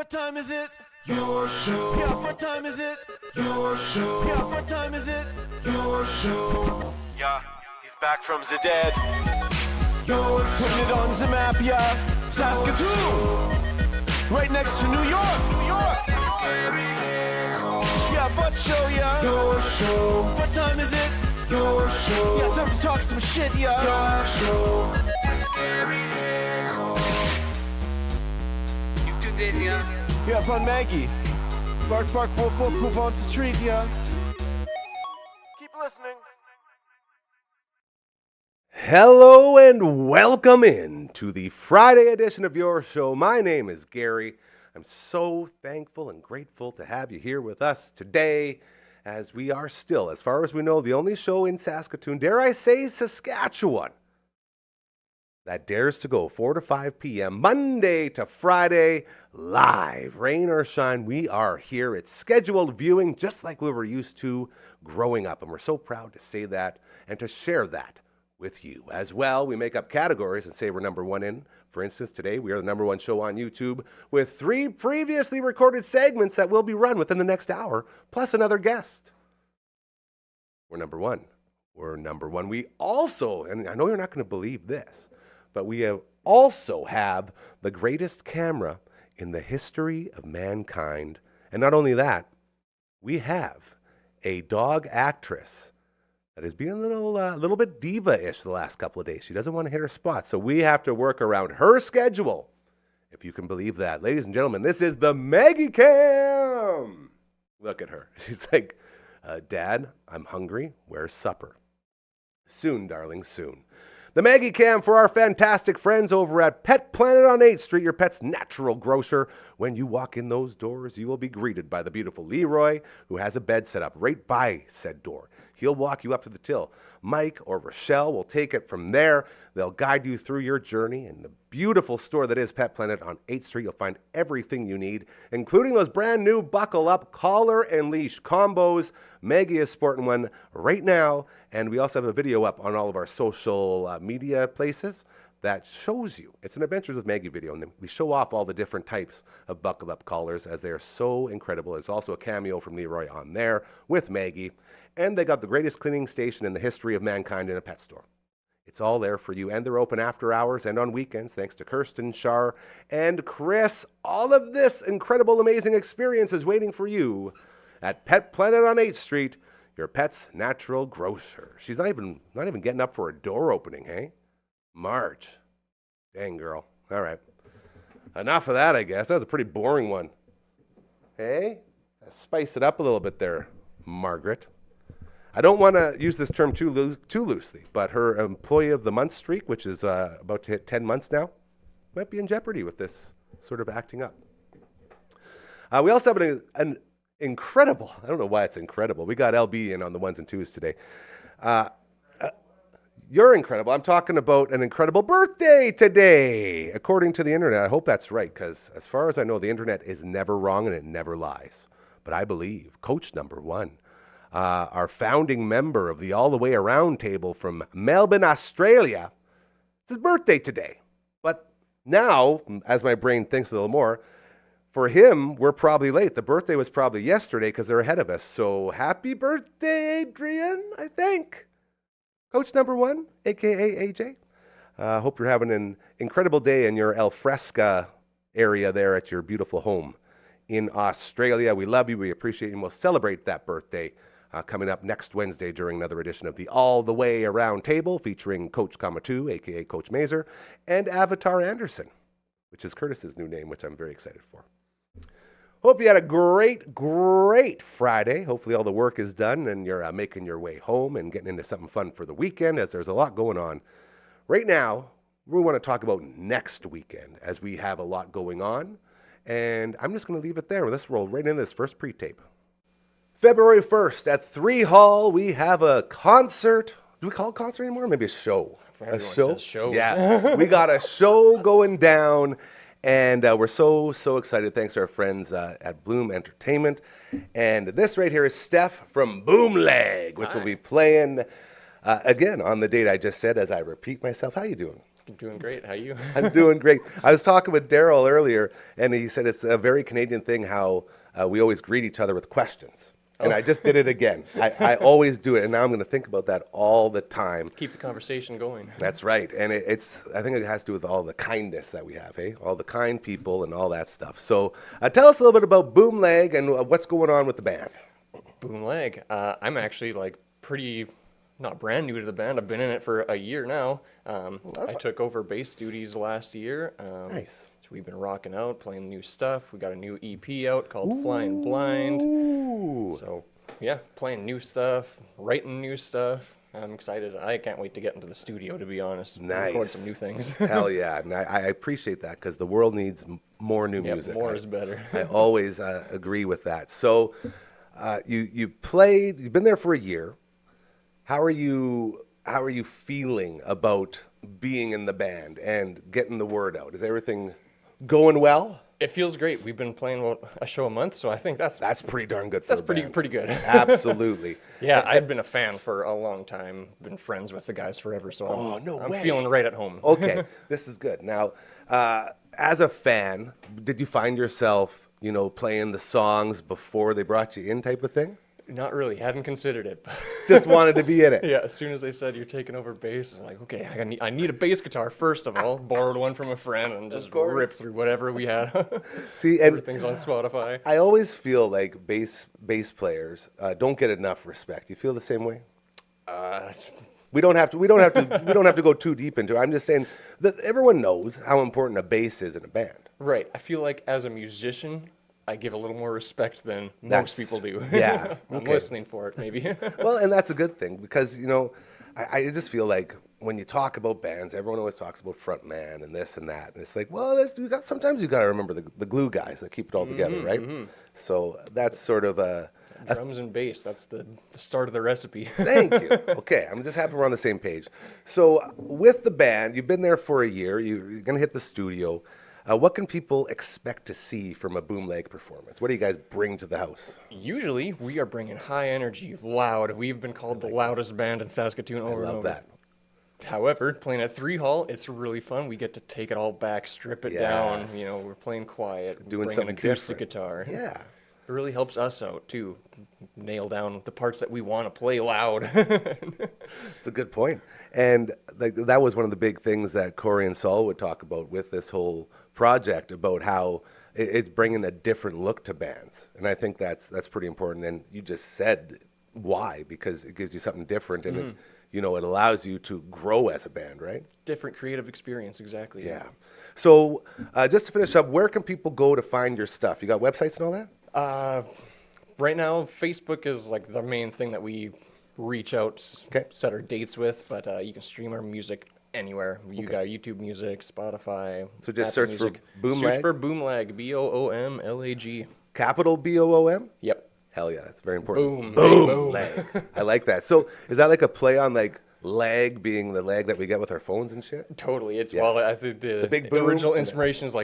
what time is it? Your show. Yeah, what time is it? Your show. Yeah, what time is it? Your show. Yeah, he's back from the dead. Your show. Putting it on the map, yeah. Saskatoon. Right next to New York. New York. Yeah, what show, yeah. Your show. What time is it? Your show. Yeah, time to talk some shit, yeah. Your show. You've tuned in, yeah? Yeah, von Maggie. Bark, bark, wolf, wolf, who wants a treat, yeah? Keep listening. Hello and welcome in to the Friday edition of your show. My name is Gary. I'm so thankful and grateful to have you here with us today, as we are still, as far as we know, the only show in Saskatoon, dare I say Saskatchewan, that dares to go 4 to 5 p.m. Monday to Friday, live. Rain or shine, we are here. It's scheduled viewing just like we were used to growing up. And we're so proud to say that and to share that with you. As well, we make up categories and say we're number one in. For instance, today we are the number one show on YouTube with 3 previously recorded segments that will be run within the next hour, plus another guest. We're number one. We're number one. We also, and I know you're not going to believe this, but we also have the greatest camera in the history of mankind. And not only that, we have a dog actress that has been a little bit diva-ish the last couple of days. She doesn't want to hit her spot, so we have to work around her schedule, if you can believe that. Ladies and gentlemen, this is the Maggie Cam. Look at her. She's like, Dad, I'm hungry. Where's supper? Soon, darling, soon. The Maggie Cam for our fantastic friends over at Pet Planet on 8th Street, your pet's natural grocer. When you walk in those doors, you will be greeted by the beautiful Leroy, who has a bed set up right by said door. He'll walk you up to the till. Mike or Rochelle will take it from there. They'll guide you through your journey. In the beautiful store that is Pet Planet on 8th Street, you'll find everything you need, including those brand new buckle-up collar and leash combos. Maggie is sporting one right now, and we also have a video up on all of our social media places that shows you. It's an Adventures with Maggie video, and we show off all the different types of buckle-up collars as they are so incredible. There's also a cameo from Leroy on there with Maggie, and they got the greatest cleaning station in the history of mankind in a pet store. It's all there for you, and they're open after hours and on weekends, thanks to Kirsten, Shar, and Chris. All of this incredible, amazing experience is waiting for you at Pet Planet on 8th Street, your pet's natural grocer. She's not even getting up for a door opening, hey? Marge. Dang, girl. All right. Enough of that, I guess. That was a pretty boring one. Hey? Spice it up a little bit there, Margaret. I don't want to use this term too loosely, but her Employee of the Month streak, which is about to hit 10 months now, might be in jeopardy with this sort of acting up. We also have an incredible, I don't know why it's incredible. We got LB in on the ones and twos today. You're incredible. I'm talking about an incredible birthday today, according to the internet. I hope that's right, because as far as I know, the internet is never wrong and it never lies. But I believe Coach number one, our founding member of the All the Way Around table from Melbourne, Australia, it's his birthday today. But now, as my brain thinks a little more, for him, we're probably late. The birthday was probably yesterday because they're ahead of us. So happy birthday, Adrian, I think. Coach number one, a.k.a. AJ. Hope you're having an incredible day in your El Fresca area there at your beautiful home in Australia. We love you. We appreciate you. And we'll celebrate that birthday coming up next Wednesday during another edition of the All the Way Around table featuring Coach Kamatu, a.k.a. Coach Mazer, and Avatar Anderson, which is Curtis's new name, which I'm very excited for. Hope you had a great, great Friday. Hopefully all the work is done and you're making your way home and getting into something fun for the weekend, as there's a lot going on. Right now, we want to talk about next weekend, as we have a lot going on. And I'm just going to leave it there. Let's roll right into this first pre-tape. February 1st at 3 Hall, we have a concert. Do we call it concert anymore? Maybe a show. Everyone says shows. Yeah, we got a show going down. And we're so excited, thanks to our friends at Bloom Entertainment. And this right here is Steph from Boomleg, which will be playing again on the date I just said, as I repeat myself. How you doing? I'm doing great. How you? I'm doing great. I was talking with Daryl earlier, and he said it's a very Canadian thing how we always greet each other with questions. And I just did it again. I always do it, and now I'm going to think about that all the time. Keep the conversation going. That's right, and I think it has to do with all the kindness that we have, all the kind people and all that stuff. So tell us a little bit about Boomleg and what's going on with the band. Boomleg. I'm actually pretty not brand new to the band. I've been in it for a year now. I took over bass duties last year. Nice. We've been rocking out, playing new stuff. We got a new EP out called Flying Blind. So, yeah, playing new stuff, writing new stuff. I'm excited. I can't wait to get into the studio, to be honest. Nice. Record some new things. Hell yeah. And I appreciate that because the world needs more new music. More is better. I always agree with that. So, you've been there for a year. How are you feeling about being in the band and getting the word out? Is everything going well? It feels great. We've been playing a show a month, so I think that's pretty darn good for a band. pretty good. Absolutely. Yeah, I've been a fan for a long time. Been friends with the guys forever, so I'm feeling right at home. Okay, this is good. Now, as a fan, did you find yourself, playing the songs before they brought you in, type of thing? Not really. Hadn't considered it. Just wanted to be in it. Yeah, as soon as they said you're taking over bass, I was like, okay, I need a bass guitar first of all. Borrowed one from a friend and just ripped through whatever we had. See, and everything's on Spotify. I always feel like bass players don't get enough respect. You feel the same way? We don't have to go too deep into it. I'm just saying that everyone knows how important a bass is in a band. Right. I feel like as a musician, I give a little more respect than most people do. Yeah. I'm listening for it, maybe. Well, and that's a good thing because, I just feel like when you talk about bands, everyone always talks about front man and this and that. And it's like, well, sometimes you got to remember the glue guys that keep it all together, right? Mm-hmm. So that's sort of drums and bass, that's the start of the recipe. Thank you. Okay, I'm just happy we're on the same page. So with the band, you've been there for a year. You're going to hit the studio. What can people expect to see from a Boomleg performance? What do you guys bring to the house? Usually, we are bringing high energy, loud. We've been called the loudest band in Saskatoon over and over. I love that. However, playing at 3 Hall, it's really fun. We get to take it all back, strip it down. We're playing quiet, doing bring something an acoustic different. Guitar. Yeah. It really helps us out, too. Nail down the parts that we want to play loud. It's a good point. And that was one of the big things that Corey and Saul would talk about with this whole project, about how it's bringing a different look to bands. And I think that's pretty important. And you just said why, because it gives you something different and it allows you to grow as a band, right? Different creative experience, exactly. Yeah. So just to finish up, where can people go to find your stuff? You got websites and all that? Right now, Facebook is the main thing that we reach out, set our dates with, but you can stream our music anywhere. You got YouTube Music, Spotify. So just Apple search Music. for Boomleg? Search for Boomleg, Boomlag. Capital BOOM? Yep. Hell yeah, that's very important. Boom. Leg. I like that. So is that like a play on lag being the lag that we get with our phones and shit? Totally. It's I think the big boom, original inspiration is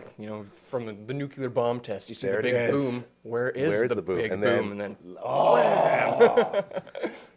from the nuclear bomb test. You see there the big boom. Where's the boom? big And boom? And then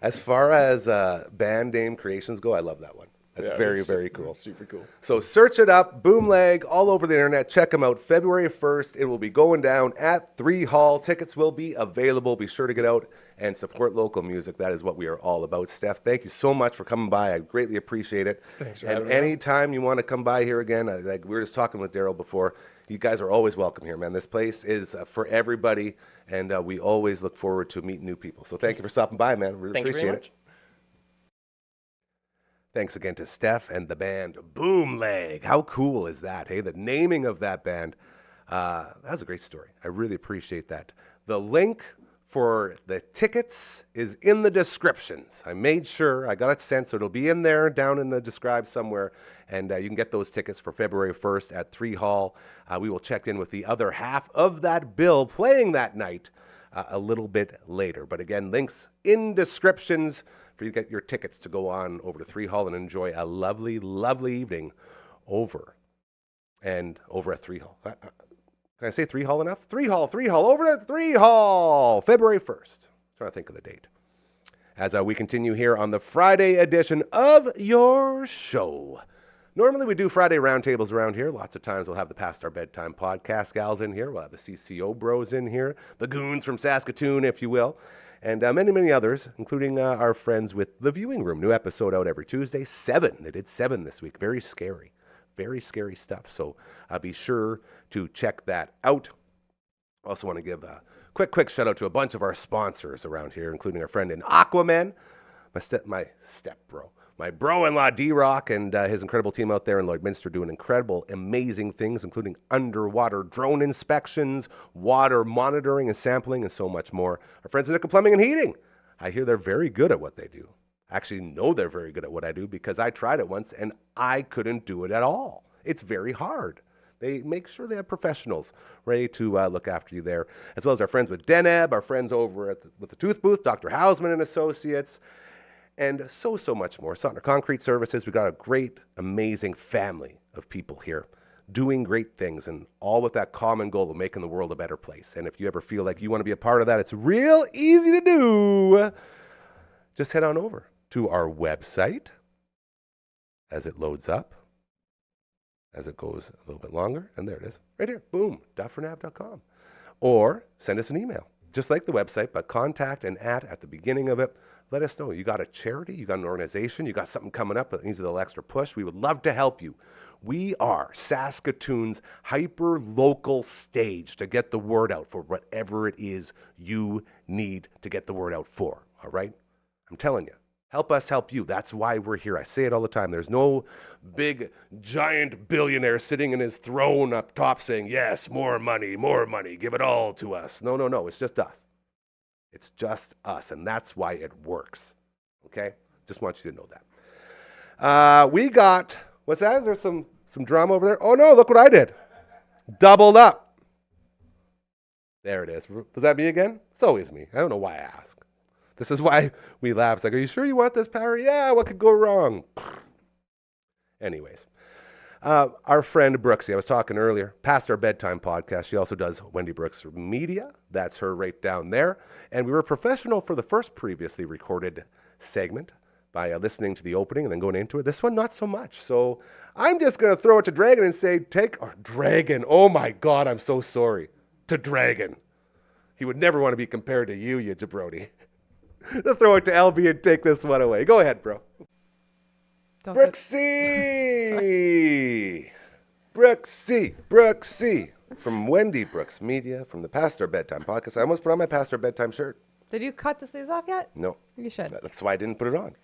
As far as band name creations go, I love that one. That's very, very cool. Super cool. So search it up, Boomleg, all over the internet. Check them out. February 1st, it will be going down at 3 Hall. Tickets will be available. Be sure to get out and support local music. That is what we are all about. Steph, thank you so much for coming by. I greatly appreciate it. Thanks for having me. And anytime you want to come by here again, we were just talking with Daryl before, you guys are always welcome here, man. This place is for everybody, and we always look forward to meeting new people. So thank you for stopping by, man. Really appreciate it. Thanks again to Steph and the band Boomleg. How cool is that, hey? The naming of that band, that was a great story. I really appreciate that. The link for the tickets is in the descriptions. I made sure, I got it sent, so it'll be in there, down in the describe somewhere, and you can get those tickets for February 1st at 3 Hall. We will check in with the other half of that bill playing that night a little bit later. But again, links in descriptions for you to get your tickets to go on over to 3 Hall and enjoy a lovely, lovely evening over at 3 Hall. Can I say 3 Hall enough? 3 Hall, over at 3 Hall, February 1st. Trying to think of the date. As we continue here on the Friday edition of your show. Normally we do Friday roundtables around here. Lots of times we'll have the Past Our Bedtime podcast gals in here. We'll have the CCO bros in here, the goons from Saskatoon, if you will, and many, many others, including our friends with The Viewing Room. New episode out every Tuesday. 7. They did 7 this week. Very scary stuff. So be sure to check that out. Also want to give a quick shout out to a bunch of our sponsors around here, including our friend in Aquaman, my step bro. My bro-in-law, D-Rock, and his incredible team out there in Lloydminster doing incredible, amazing things, including underwater drone inspections, water monitoring and sampling, and so much more. Our friends at Nickel Plumbing and Heating. I hear they're very good at what they do. I actually know they're very good at what I do because I tried it once, and I couldn't do it at all. It's very hard. They make sure they have professionals ready to look after you there, as well as our friends with Deneb, our friends over with the Tooth Booth, Dr. Hausman and Associates, and so much more. Sotner Concrete Services, we've got a great, amazing family of people here doing great things, and all with that common goal of making the world a better place. And if you ever feel like you want to be a part of that, it's real easy to do. Just head on over to our website as it loads up, as it goes a little bit longer, and there it is, right here, boom, dufferinave.com. Or send us an email, just like the website, but contact and at the beginning of it. Let us know. You got a charity, you got an organization, you got something coming up that needs a little extra push. We would love to help you. We are Saskatoon's hyper-local stage to get the word out for whatever it is you need to get the word out for, all right? I'm telling you, help us help you. That's why we're here. I say it all the time. There's no big, giant billionaire sitting in his throne up top saying, yes, more money, give it all to us. No, it's just us. It's just us, and that's why it works, okay? Just want you to know that. We got, what's that? Is there some drama over there? Oh, no, look what I did. Doubled up. There it is. Was that me again? It's always me. I don't know why I ask. This is why we laugh. It's like, are you sure you want this, Parry? Yeah, what could go wrong? Anyways. Our friend Brooksy, I was talking earlier, Past Our Bedtime podcast. She also does Wendy Brooks Media. That's her right down there. And we were professional for the first previously recorded segment by listening to the opening and then going into it. This one, not so much. So I'm just going to throw it to Dragon and say, Dragon. Oh my God, I'm so sorry. To Dragon. He would never want to be compared to you jabroni. I'll throw it to LB and take this one away. Go ahead, bro. Brooksy! Brooksy! From Wendy Brooks Media, from the Past Our Bedtime podcast. I almost put on my Past Our Bedtime shirt. Did you cut the sleeves off yet? No. You should. That's why I didn't put it on.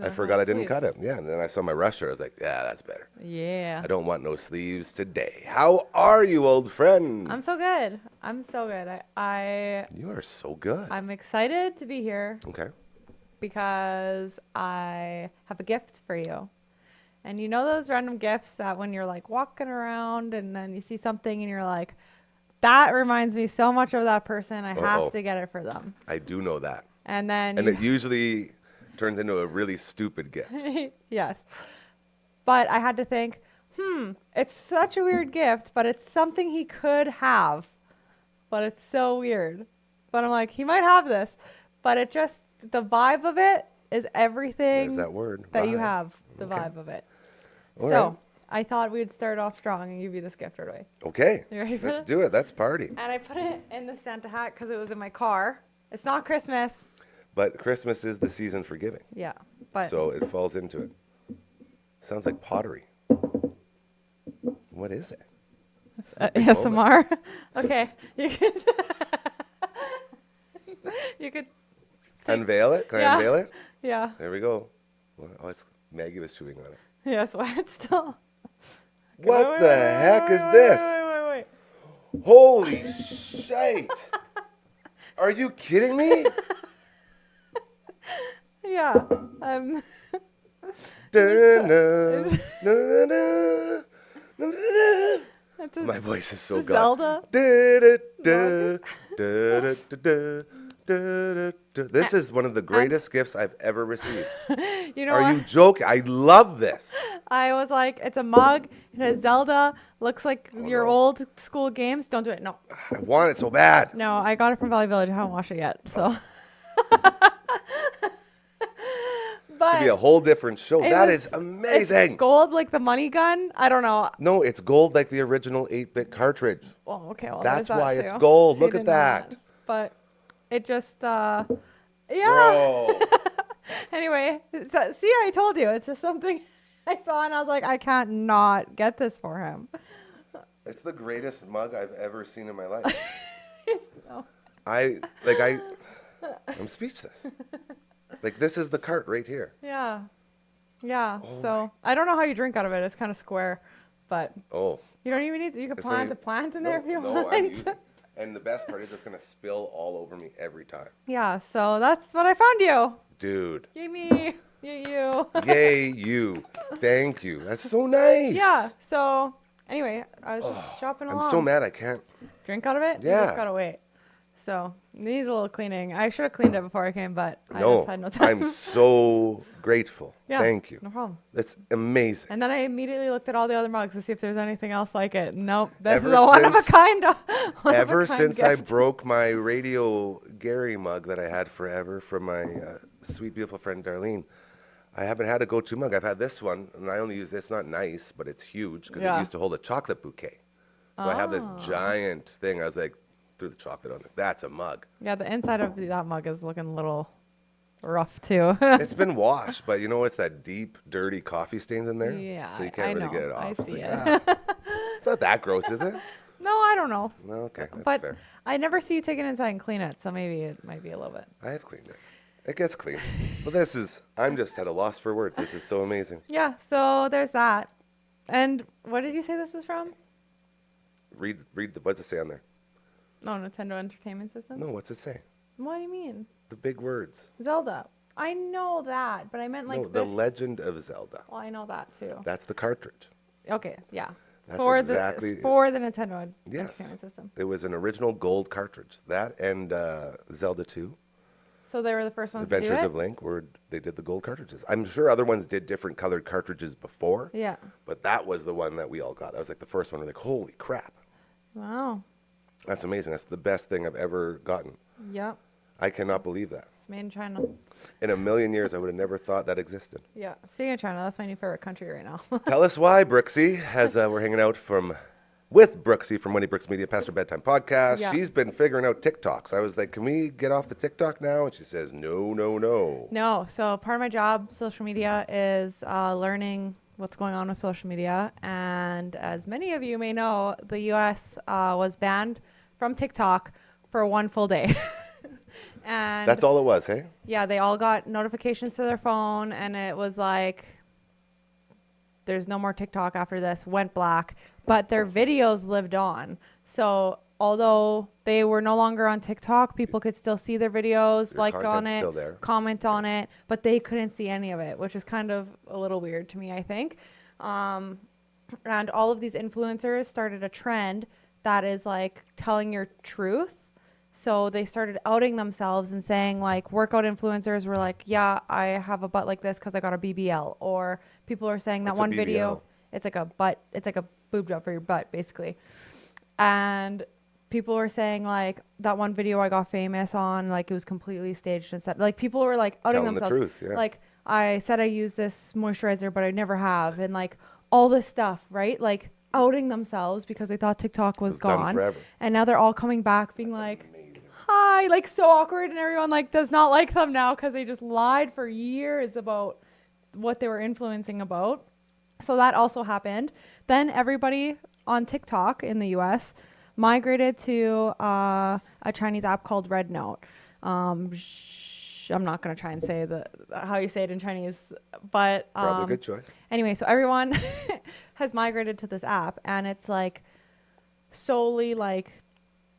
I forgot I didn't cut it. Yeah, and then I saw my rush shirt. I was like, yeah, that's better. Yeah. I don't want no sleeves today. How are you, old friend? I'm so good. You are so good. I'm excited to be here. Okay. Because I have a gift for you. And you know those random gifts that when you're like walking around and then you see something and you're like, that reminds me so much of that person. I have to get it for them. I do know that. And then it usually turns into a really stupid gift. Yes. But I had to think, it's such a weird gift, but it's something he could have. But it's so weird. But I'm like, he might have this. But it just, the vibe of it is everything. There's that word. That vibe. you have, the Okay. vibe of it. All so right. I thought we'd start off strong and give you this gift right away. Okay. You ready for Let's this? do it. Let's party. And I put it in the Santa hat because it was in my car. It's not Christmas. But Christmas is the season for giving. Yeah. But So it falls into it. Sounds like pottery. What is it? ASMR. Okay. You could you could Unveil it? Can I Yeah. unveil it? yeah. There we go. Oh, Maggie was chewing on it. Yes, why it's still What Wait, the wait, heck wait, is wait, this? Wait. Holy shit. Are you kidding me? Yeah. Da-na, na-na, na-na. It's a My voice is so Zelda. Da-da-da, da-da-da-da, da-da-da. This is one of the greatest gifts I've ever received. You know Are what? you joking? I love this. I was like, it's a mug. It has Zelda. Looks like your no. old school games. Don't do it. No. I want it so bad. No, I got it from Valley Village. I haven't washed it yet. So. But to be a whole different show. It That was- is amazing. It's gold like the money gun. I don't know. No, it's gold like the original 8-bit cartridge. Oh, okay. Well, That's there's that why it's too. gold. See, I Look at didn't know that. But it just, yeah. Bro. Anyway, so, see, I told you. It's just something I saw and I was like, I can't not get this for him. It's the greatest mug I've ever seen in my life. So, I'm speechless. Like, this is the cart right here. yeah. Yeah. Oh So I don't know how you drink out of it. It's kind of square, but Oh. you don't even need to. You could It's plant already- a plant in there if you no, want. I'm using, and the best part is it's going to spill all over me every time. Yeah. So that's what I found you. Dude. Yay me. Yay you. Yay, you. Thank you. That's so nice. Yeah. So anyway, I was just shopping along. I'm so mad I can't. Drink out of it? You Yeah. just gotta wait. So needs a little cleaning. I should have cleaned it before I came, but I No, just had no time. I'm so grateful. Yeah, Thank you. No problem. That's amazing. And then I immediately looked at all the other mugs to see if there's anything else like it. Nope. This Ever is a one of a since- kind. Ever since I gift. broke my Radio Gary mug that I had forever from my sweet, beautiful friend Darlene, I haven't had a go-to mug. I've had this one, and I only use this. Not nice, but it's huge because it Yeah. used to hold a chocolate bouquet. So I have this giant thing. I was like, threw the chocolate on it. That's a mug. Yeah, the inside of that mug is looking a little rough too. It's been washed, but you know it's that deep, dirty coffee stains in there. Yeah, So you I can't really know. get it I off. It's see like, it's not that gross, is it? No, I don't know. No, okay, that's But fair. I never see you take it inside and clean it, so maybe it might be a little bit. I have cleaned it. It gets clean. But I'm just at a loss for words. This is so amazing. Yeah, so there's that. And what did you say this is from? Read what's it say on there? No, Nintendo Entertainment System? No, what's it say? What do you mean? The big words. Zelda. I know that, but I meant like No, The this. Legend of Zelda. Well, I know that too. That's the cartridge. Okay, yeah. That's for exactly- the for the Nintendo Yes. Entertainment System. It was an original gold cartridge. That and Zelda 2, So they were the first ones to Adventures do it? of Link, where they did the gold cartridges. I'm sure other ones did different colored cartridges before, Yeah. but that was the one that we all got. That was like the first one. We're like, holy crap. Wow. That's amazing. That's the best thing I've ever gotten. Yep. I cannot believe that. It's made in China. In a million years, I would have never thought that existed. Yeah. Speaking of China, that's my new favorite country right now. Tell us why, Brooksy, as we're hanging out with Brooksy from Winnie Brooks Media, Pastor Bedtime Podcast. Yeah. She's been figuring out TikToks. I was like, can we get off the TikTok now? And she says, no, no, no. No. So part of my job, social media, is learning what's going on with social media. And as many of you may know, the U.S. Was banned from TikTok for one full day. And That's all it was, hey? yeah, they all got notifications to their phone, and it was like, there's no more TikTok after this, went black, but their videos lived on. So although they were no longer on TikTok, people could still see their videos, Their like on content's it, still there. comment on it, but they couldn't see any of it, which is kind of a little weird to me, I think. And all of these influencers started a trend that is like telling your truth. So they started outing themselves and saying like workout influencers were like, yeah, I have a butt like this because I got a BBL. Or people are saying that What's a one video, BBL? it's like a butt, it's like a boob job for your butt basically. And people were saying like that one video I got famous on, like it was completely staged and stuff. Like people were like outing Telling the themselves. truth, yeah. Like I said I use this moisturizer, but I never have. And like all this stuff, right? Like outing themselves because they thought TikTok was It's done gone. forever. And now they're all coming back being like, Amazing. hi, like so awkward, and everyone like does not like them now because they just lied for years about what they were influencing about. So that also happened. Then everybody on TikTok in the US migrated to a Chinese app called Red Note. I'm not going to try and say how you say it in Chinese, but Probably a good choice. anyway, so everyone has migrated to this app, and it's like solely like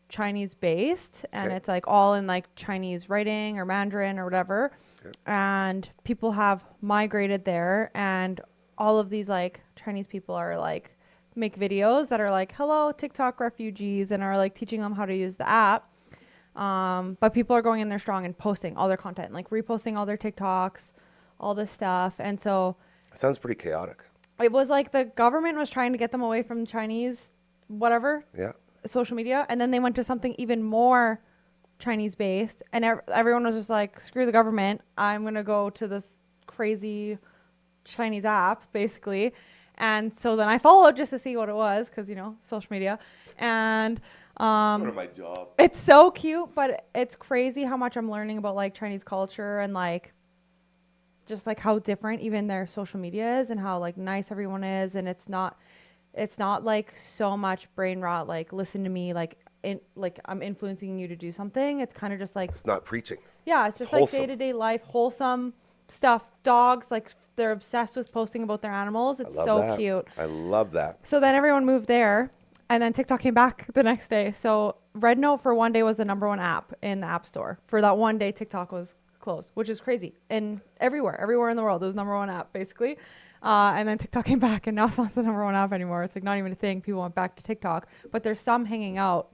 Chinese based, and Okay. it's like all in like Chinese writing or Mandarin or whatever. Okay. And people have migrated there, and all of these like Chinese people are like make videos that are like, hello TikTok refugees, and are like teaching them how to use the app. But people are going in there strong and posting all their content, like reposting all their TikToks, all this stuff. And so Sounds pretty chaotic. it was like the government was trying to get them away from Chinese, whatever, Yeah. social media. And then they went to something even more Chinese based. And everyone was just like, screw the government. I'm going to go to this crazy Chinese app, basically. And so then I followed just to see what it was, because, social media. And Sort of my job. it's so cute, but it's crazy how much I'm learning about like Chinese culture and like just like how different even their social media is and how like nice everyone is. And it's not like so much brain rot, like listen to me, like I'm influencing you to do something. It's kind of just like, It's not preaching. yeah, it's just like wholesome. day-to-day life, wholesome stuff. Dogs, like they're obsessed with posting about their animals. It's I love so that. cute. I love that. So then everyone moved there, and then TikTok came back the next day. So Red Note for one day was the #1 app in the App Store. For that one day, TikTok was closed, which is crazy. And everywhere in the world, it was #1 app, basically. And then TikTok came back, and now it's not the #1 app anymore. It's like not even a thing. People went back to TikTok. But there's some hanging out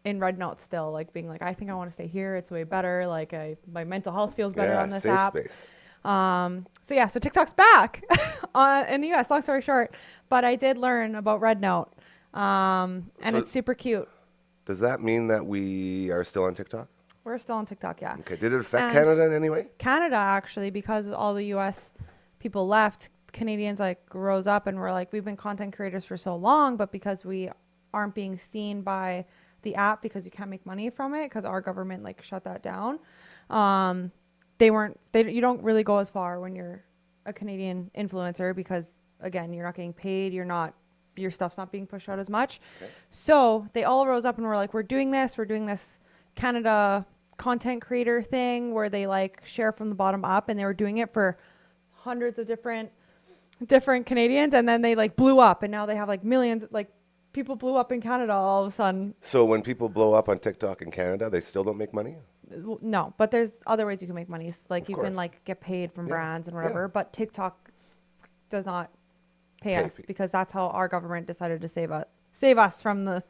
in Red Note still, like being like, I think I want to stay here. It's way better. Like my mental health feels better on this safe app. space. So TikTok's back in the US, long story short. But I did learn about Red Note. And So- it's super cute. Does that mean that we are still on TikTok? We're still on TikTok, yeah. Okay. Did it affect And- Canada in any way? Canada, actually, because all the US people left, Canadians like rose up and were like, we've been content creators for so long, but because we aren't being seen by the app because you can't make money from it because our government like shut that down. You don't really go as far when you're a Canadian influencer because again, you're not getting paid. Your stuff's not being pushed out as much. Okay. So they all rose up and were like, we're doing this Canada content creator thing where they like share from the bottom up, and they were doing it for hundreds of different Canadians, and then they like blew up, and now they have like millions, like people blew up in Canada all of a sudden. So when people blow up on TikTok in Canada, they still don't make money? No, but there's other ways you can make money. Like Of you course. can like get paid from Yeah, brands and whatever, yeah. but TikTok does not pay Pay us fee. because that's how our government decided to save us from the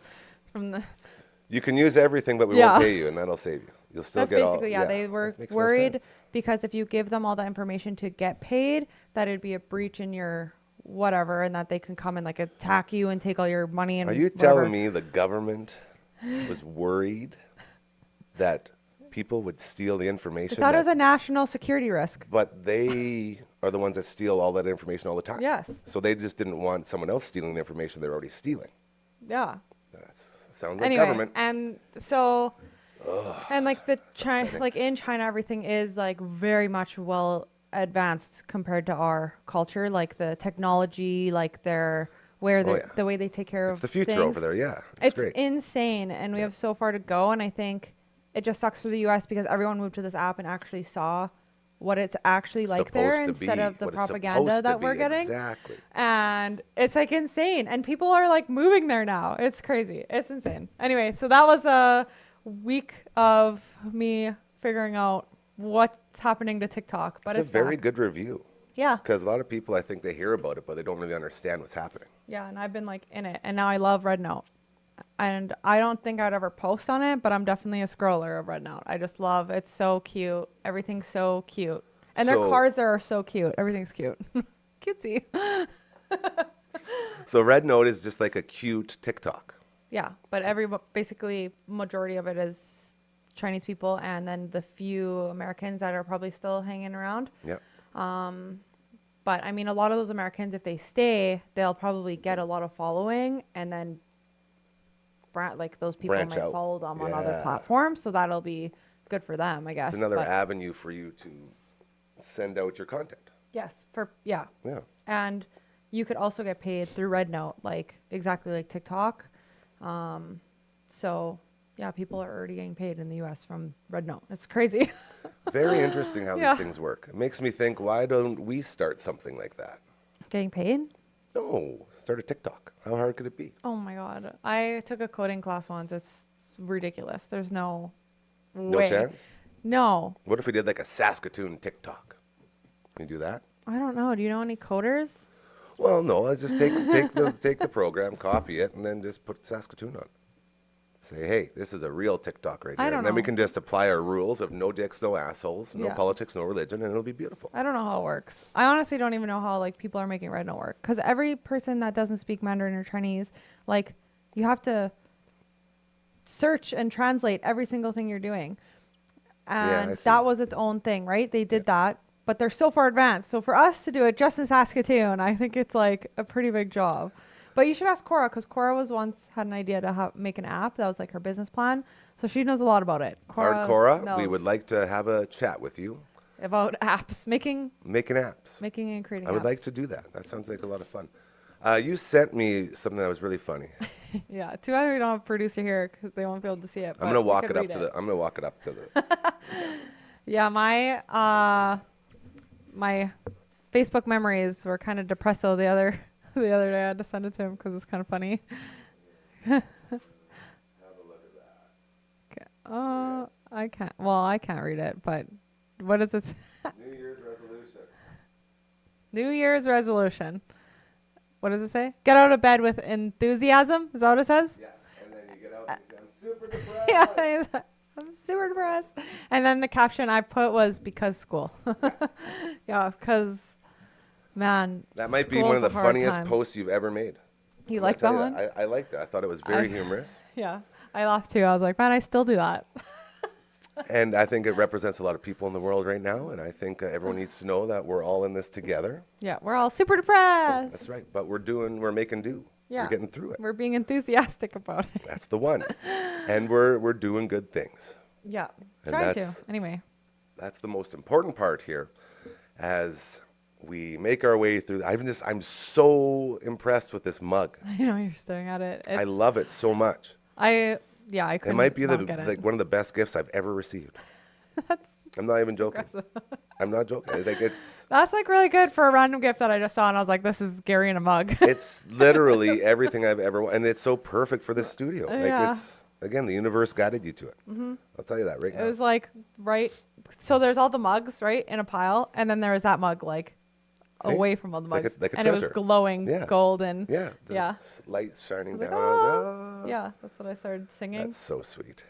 You can use everything, but we Yeah. won't pay you, and that'll save you. You'll still That's get all. basically, yeah, they were that makes no worried sense. because if you give them all the information to get paid, that it'd be a breach in your whatever, and that they can come and like attack you and take all your money and Are you whatever. telling me the government was worried that people would steal the I information? thought it was that- a national security risk. But they are the ones that steal all that information all the time. Yes. So they just didn't want someone else stealing the information they're already stealing. Yeah. That sounds like Anyway, government. and so, and like the China, upsetting. like in China, everything is like very much well advanced compared to our culture. Like the technology, like the way they take care It's of the future things. over there, yeah. It's great. insane, and we have so far to go. And I think it just sucks for the U.S. because everyone moved to this app and actually saw what it's actually like there Supposed to instead be, of the what it's propaganda supposed to that we're be, getting. Exactly. And it's like insane, and people are like moving there now. It's crazy. It's insane. Anyway, so that was a week of me figuring out what's happening to TikTok. But It's a very back. good review. Yeah. Because a lot of people, I think, they hear about it, but they don't really understand what's happening. Yeah, and I've been like in it, and now I love Red Note. And I don't think I'd ever post on it, but I'm definitely a scroller of Red Note. I just love it's so cute. Everything's so cute. And their So- cars there are so cute. Everything's cute. Cutesy. So Red Note is just like a cute TikTok. Yeah, but basically majority of it is Chinese people, and then the few Americans that are probably still hanging around. Yep. But I mean, a lot of those Americans, if they stay, they'll probably get a lot of following, and then like those people Branch might out. follow them on other Yeah. platforms, so that'll be good for them, I guess. It's another but avenue for you to send out your content. yes, Yeah. and you could also get paid through Red Note, like exactly like TikTok. So yeah, people are already getting paid in the U.S. from Red Note. It's crazy. Very interesting how Yeah. these things work. It makes me think, why don't we start something like that? Getting paid? No, start a TikTok. How hard could it be? Oh my god. I took a coding class once. It's ridiculous. There's no No way. chance? No. What if we did like a Saskatoon TikTok? Can you do that? I don't know. Do you know any coders? Well, no. I just take the program, copy it, and then just put Saskatoon on. Say, hey, this is a real TikTok right I here. don't And then we know. can just apply our rules of no dicks, no assholes, no Yeah. politics, no religion, and it'll be beautiful. I don't know how it works. I honestly don't even know how like people are making Red Note work. Because every person that doesn't speak Mandarin or Chinese, like you have to search and translate every single thing you're doing. I And see. that was its own thing, right? They did that but they're so far advanced. So for us to do it just in Saskatoon, I think it's like a pretty big job. But you should ask Cora, because Cora was once had an idea to make an app. That was like her business plan. So she knows a lot about it. Art Cora, we knows would like to have a chat with you. about apps, making apps. and creating I would apps. like to do that. That sounds like a lot of fun. You sent me something that was really funny. Yeah, too bad we don't have a producer here because they won't be able to see it. I'm gonna walk it up to the. I'm gonna walk it up to the. Yeah, my Facebook memories were kind of depresso the other day. I had to send it to him because it was kind of funny. I can't. Well, I can't read it, but what does it say? New Year's resolution. New Year's resolution. What does it say? Get out of bed with enthusiasm. Is that what it says? Yeah, and then you get out and you say, I'm super depressed. Yeah, he's like, I'm super depressed. And then the caption I put was because school. Yeah, because, man. That might be school's one of a the hard funniest time. posts you've ever made. You I'm like gonna that tell one? you I liked it. I thought it was very humorous. Yeah, I laughed too. I was like, man, I still do that. And I think it represents a lot of people in the world right now. And I think everyone needs to know that we're all in this together. Yeah, we're all super depressed. That's right. But we're making do. Yeah. We're getting through it. We're being enthusiastic about it. That's the one. And we're doing good things. Yeah, And try to. that's- Anyway. That's the most important part here as we make our way through. I'm so impressed with this mug. I know you're staring at it. I love it so much. I It couldn't might be not get it. like one of the best gifts I've ever received. I'm not even joking. I'm not joking. Like That's like really good for a random gift that I just saw, and I was like, "This is Gary in a mug." it's literally everything I've ever wanted, and it's so perfect for this studio. Like Yeah. it's again, the universe guided you to it. I'll tell you that right It now. was like right. So there's all the mugs right in a pile, and then there was that mug like See? away from all the It's like mugs, a- like a and it was treasure. glowing Yeah. golden. Yeah. The Yeah. light shining Like, down. I was like, "Oh." "Oh." Yeah, that's what I started singing. That's so sweet.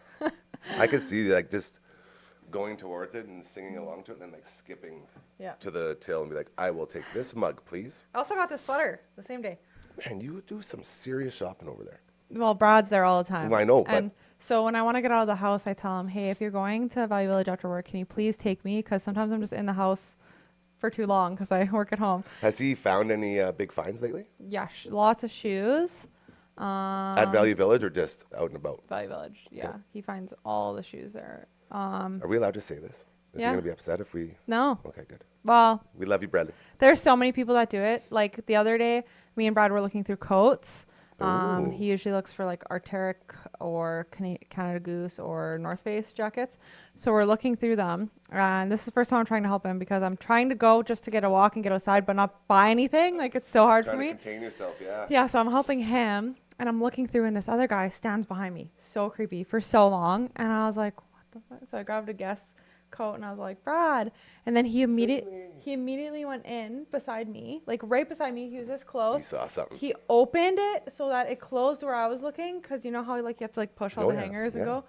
I could see like just going towards it and singing along to it, and then like skipping Yeah. to the till and be like, "I will take this mug, please." I also got this sweater the same day. Man, you do some serious shopping over there. Well, Brad's there all the time. Well, I know, but- And so when I want to get out of the house, I tell him, hey, if you're going to Valley Village after work, can you please take me? Because sometimes I'm just in the house for too long because I work at home. Has he found any big finds lately Yeah, lots of shoes. at Valley Village or just out and about? Valley Village. Yeah, Okay. he finds all the shoes there. Are we allowed to say this? Is he Yeah. gonna be upset if we? No. Okay, good. Well, We love you, Bradley. there's so many people that do it. Like the other day, me and Brad were looking through coats. Ooh. He usually looks for like Arc'teryx or Canada Goose or North Face jackets. So we're looking through them. And this is the first time I'm trying to help him because I'm trying to go just to get a walk and get outside, but not buy anything. Like it's so hard for Trying to me. contain yourself, yeah. Yeah, so I'm helping him and I'm looking through and this other guy stands behind me. So creepy for so long. And I was like, what the fuck? So I grabbed a Guess coat and I was like, Brad. And then he immediately went in beside me, like right beside me. He was this He close. saw something. He opened it so that it closed where I was looking, because you know how like you have to like push all Oh, the yeah, hangers and yeah. go.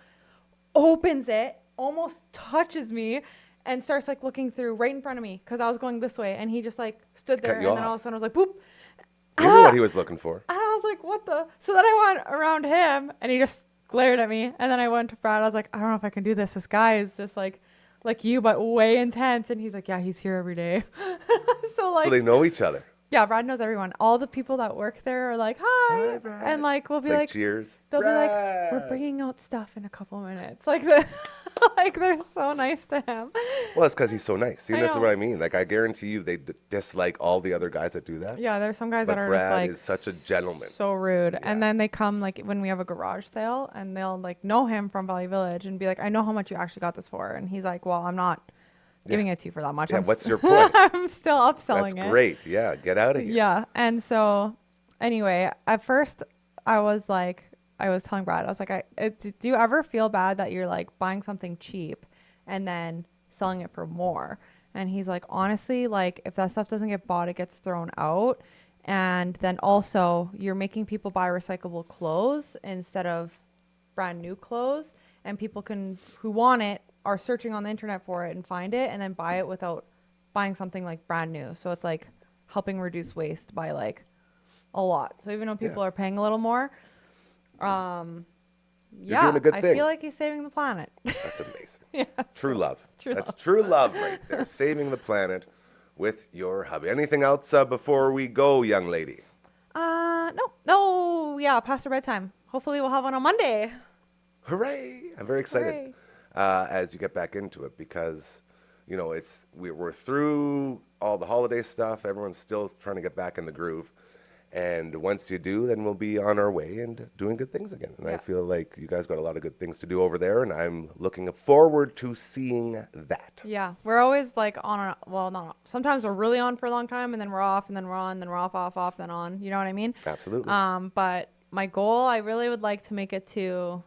Opens it, almost touches me, and starts like looking through right in front of me because I was going this way, and he just like stood there, Cut and you then all off. of a sudden I was like, boop. You knew what he was looking for. And I was like, what the? So then I went around him and he just glared at me. And then I went to Brad. I was like, I don't know if I can do this. This guy is just like you, but way intense. And he's like, yeah, he's here every day. So like, So they know each other. yeah, Brad knows everyone. All the people that work there are like, hi. Hi, Brad. And like, we'll It's be like like, cheers. they'll be like, Brad. we're bringing out stuff in a couple minutes. Like like they're so nice to him. Well, it's because he's so nice. See, I this is know. what I mean. Like, I guarantee you, they dislike all the other guys that do that. Yeah, there's some guys But that are Brad just like is such a gentleman. so rude. Yeah. And then they come like when we have a garage sale and they'll like know him from Valley Village and be like, I know how much you actually got this for. And he's like, well, I'm not giving it to you for that much. Yeah, I'm what's s- your point? I'm still upselling That's it. great. Yeah, get out of here. Yeah. And so anyway, at first I was telling Brad, I was like, do you ever feel bad that you're like buying something cheap and then selling it for more? And he's like, honestly, like if that stuff doesn't get bought, it gets thrown out. And then also you're making people buy recyclable clothes instead of brand new clothes. And people who want it are searching on the internet for it and find it and then buy it without buying something like brand new. So it's like helping reduce waste by like a lot. So even though people Yeah. are paying a little more, You're doing a good I thing. feel like he's saving the planet. That's amazing. Yeah. True love. True That's love. true love right there. Saving the planet with your hubby. Anything else before we go, young lady? No, yeah, past our bedtime. Hopefully we'll have one on Monday. Hooray! I'm very excited Hooray. as you get back into it because, you know, we're through all the holiday stuff. Everyone's still trying to get back in the groove. And once you do, then we'll be on our way and doing good things again. And I Yeah. feel like you guys got a lot of good things to do over there, and I'm looking forward to seeing that. Yeah, we're always like sometimes we're really on for a long time and then we're off and then we're on, then we're off, then on. You know what I mean? Absolutely. But my goal, I really would like to make it to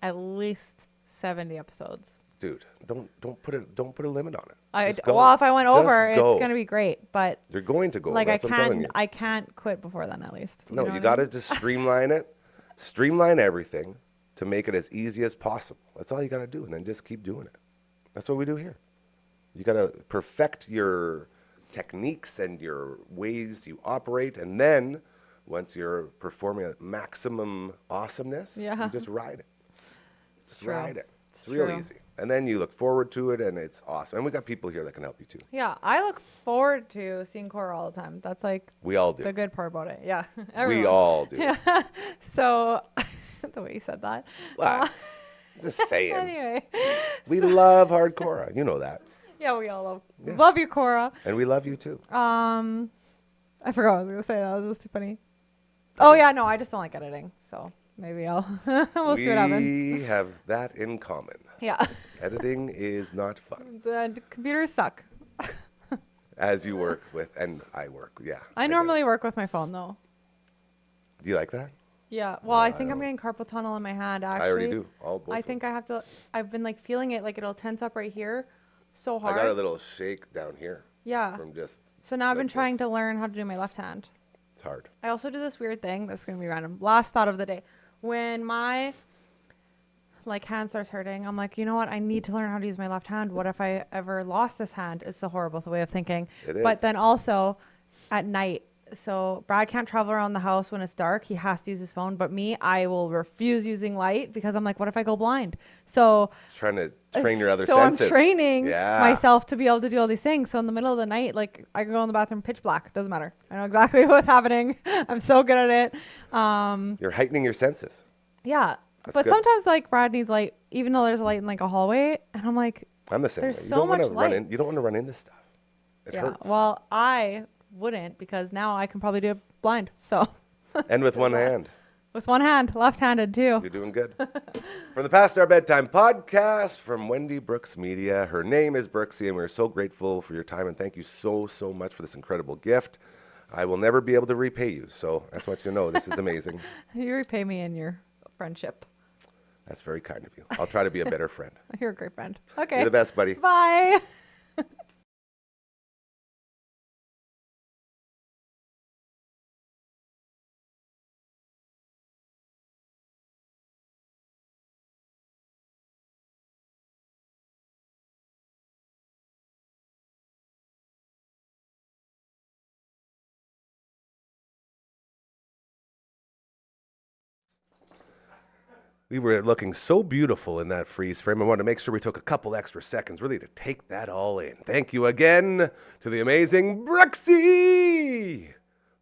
at least 70 episodes. Dude, don't put a limit on it. Just go. Well, if I went Just over, go. it's gonna be great. But You're going to go. like That's what I'm telling you. I can't quit before then at least. No, know you what I got to mean? just streamline it, streamline everything to make it as easy as possible. That's all you got to do, and then just keep doing it. That's what we do here. You got to perfect your techniques and your ways you operate, and then once you're performing at maximum awesomeness, Yeah. you just ride it. Just True. ride it. It's real true. easy. And then you look forward to it, and it's awesome. And we got people here that can help you too. Yeah, I look forward to seeing Cora all the time. That's like We all do. the good part about it. Yeah, We everyone. all do. Yeah. So the way you said that. Well, just saying. Anyway. We love hardcore. You know that. Yeah, we all Yeah. love you, Cora. And we love you too. I forgot what I was gonna say. That was just too funny. Oh yeah, no, I just don't like editing. So maybe I'll we'll see what happens. We have that in common. Yeah. Editing is not fun. The computers suck. As you work with, and I work, yeah. I get normally it. work with my phone though. Do you like that? Yeah. Well, I think I'm don't. getting carpal tunnel in my hand. Actually, I already do. Both I of think them. I have to. I've been like feeling it, like it'll tense up right here, so I hard. got a little shake down here Yeah. from just. So now I've been like trying this. to learn how to do my left hand. It's hard. I also do this weird thing that's gonna be random. Last thought of the day. When my like hand starts hurting, I'm like, you know what? I need to learn how to use my left hand. What if I ever lost this hand? It's a horrible way of thinking. It But is. then also at night. So Brad can't travel around the house when it's dark. He has to use his phone. But me, I will refuse using light because I'm like, what if I go blind? So Trying to train your other so senses. I'm training Yeah. myself to be able to do all these things. So in the middle of the night, like I can go in the bathroom pitch black. Doesn't matter. I know exactly what's happening. I'm so good at it. You're heightening your senses. Yeah. That's But good. sometimes like Brad needs light, even though there's a light in like a hallway, and I'm like, I'm the same There's way. You so don't want to much run light. in. You don't want to run into stuff. It yeah. hurts. Well, I wouldn't because now I can probably do it blind. So And with one hand. with one hand, left-handed too. You're doing good. From the Past Our Bedtime podcast from Wendy Brooks Media. Her name is Brooksy, and we're so grateful for your time, and thank you so, so much for this incredible gift. I will never be able to repay you, so I just want you to know this is amazing. You repay me in your friendship. That's very kind of you. I'll try to be a better friend. You're a great friend. Okay. You're the best, buddy. Bye. We were looking so beautiful in that freeze frame. I wanted to make sure we took a couple extra seconds really to take that all in. Thank you again to the amazing Brooksy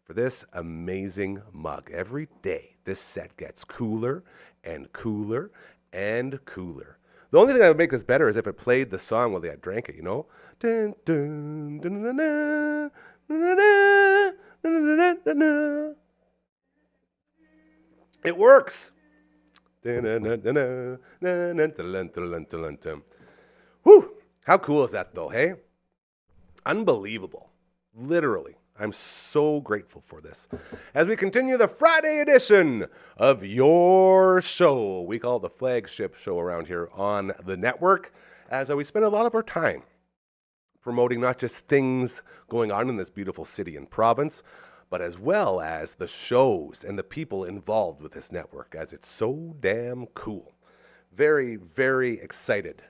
for this amazing mug. Every day, this set gets cooler and cooler and cooler. The only thing that would make this better is if it played the song while I drank it, you know? Dun, dun, dun, dun, dun, dun, dun, dun, dun, dun, dun. It works. Whew! How cool is that, though, hey? Unbelievable. Literally. I'm so grateful for this. As we continue the Friday edition of your show, we call it the flagship show around here on the network, as we spend a lot of our time promoting not just things going on in this beautiful city and province, but as well as the shows and the people involved with this network, as it's so damn cool. Very, very excited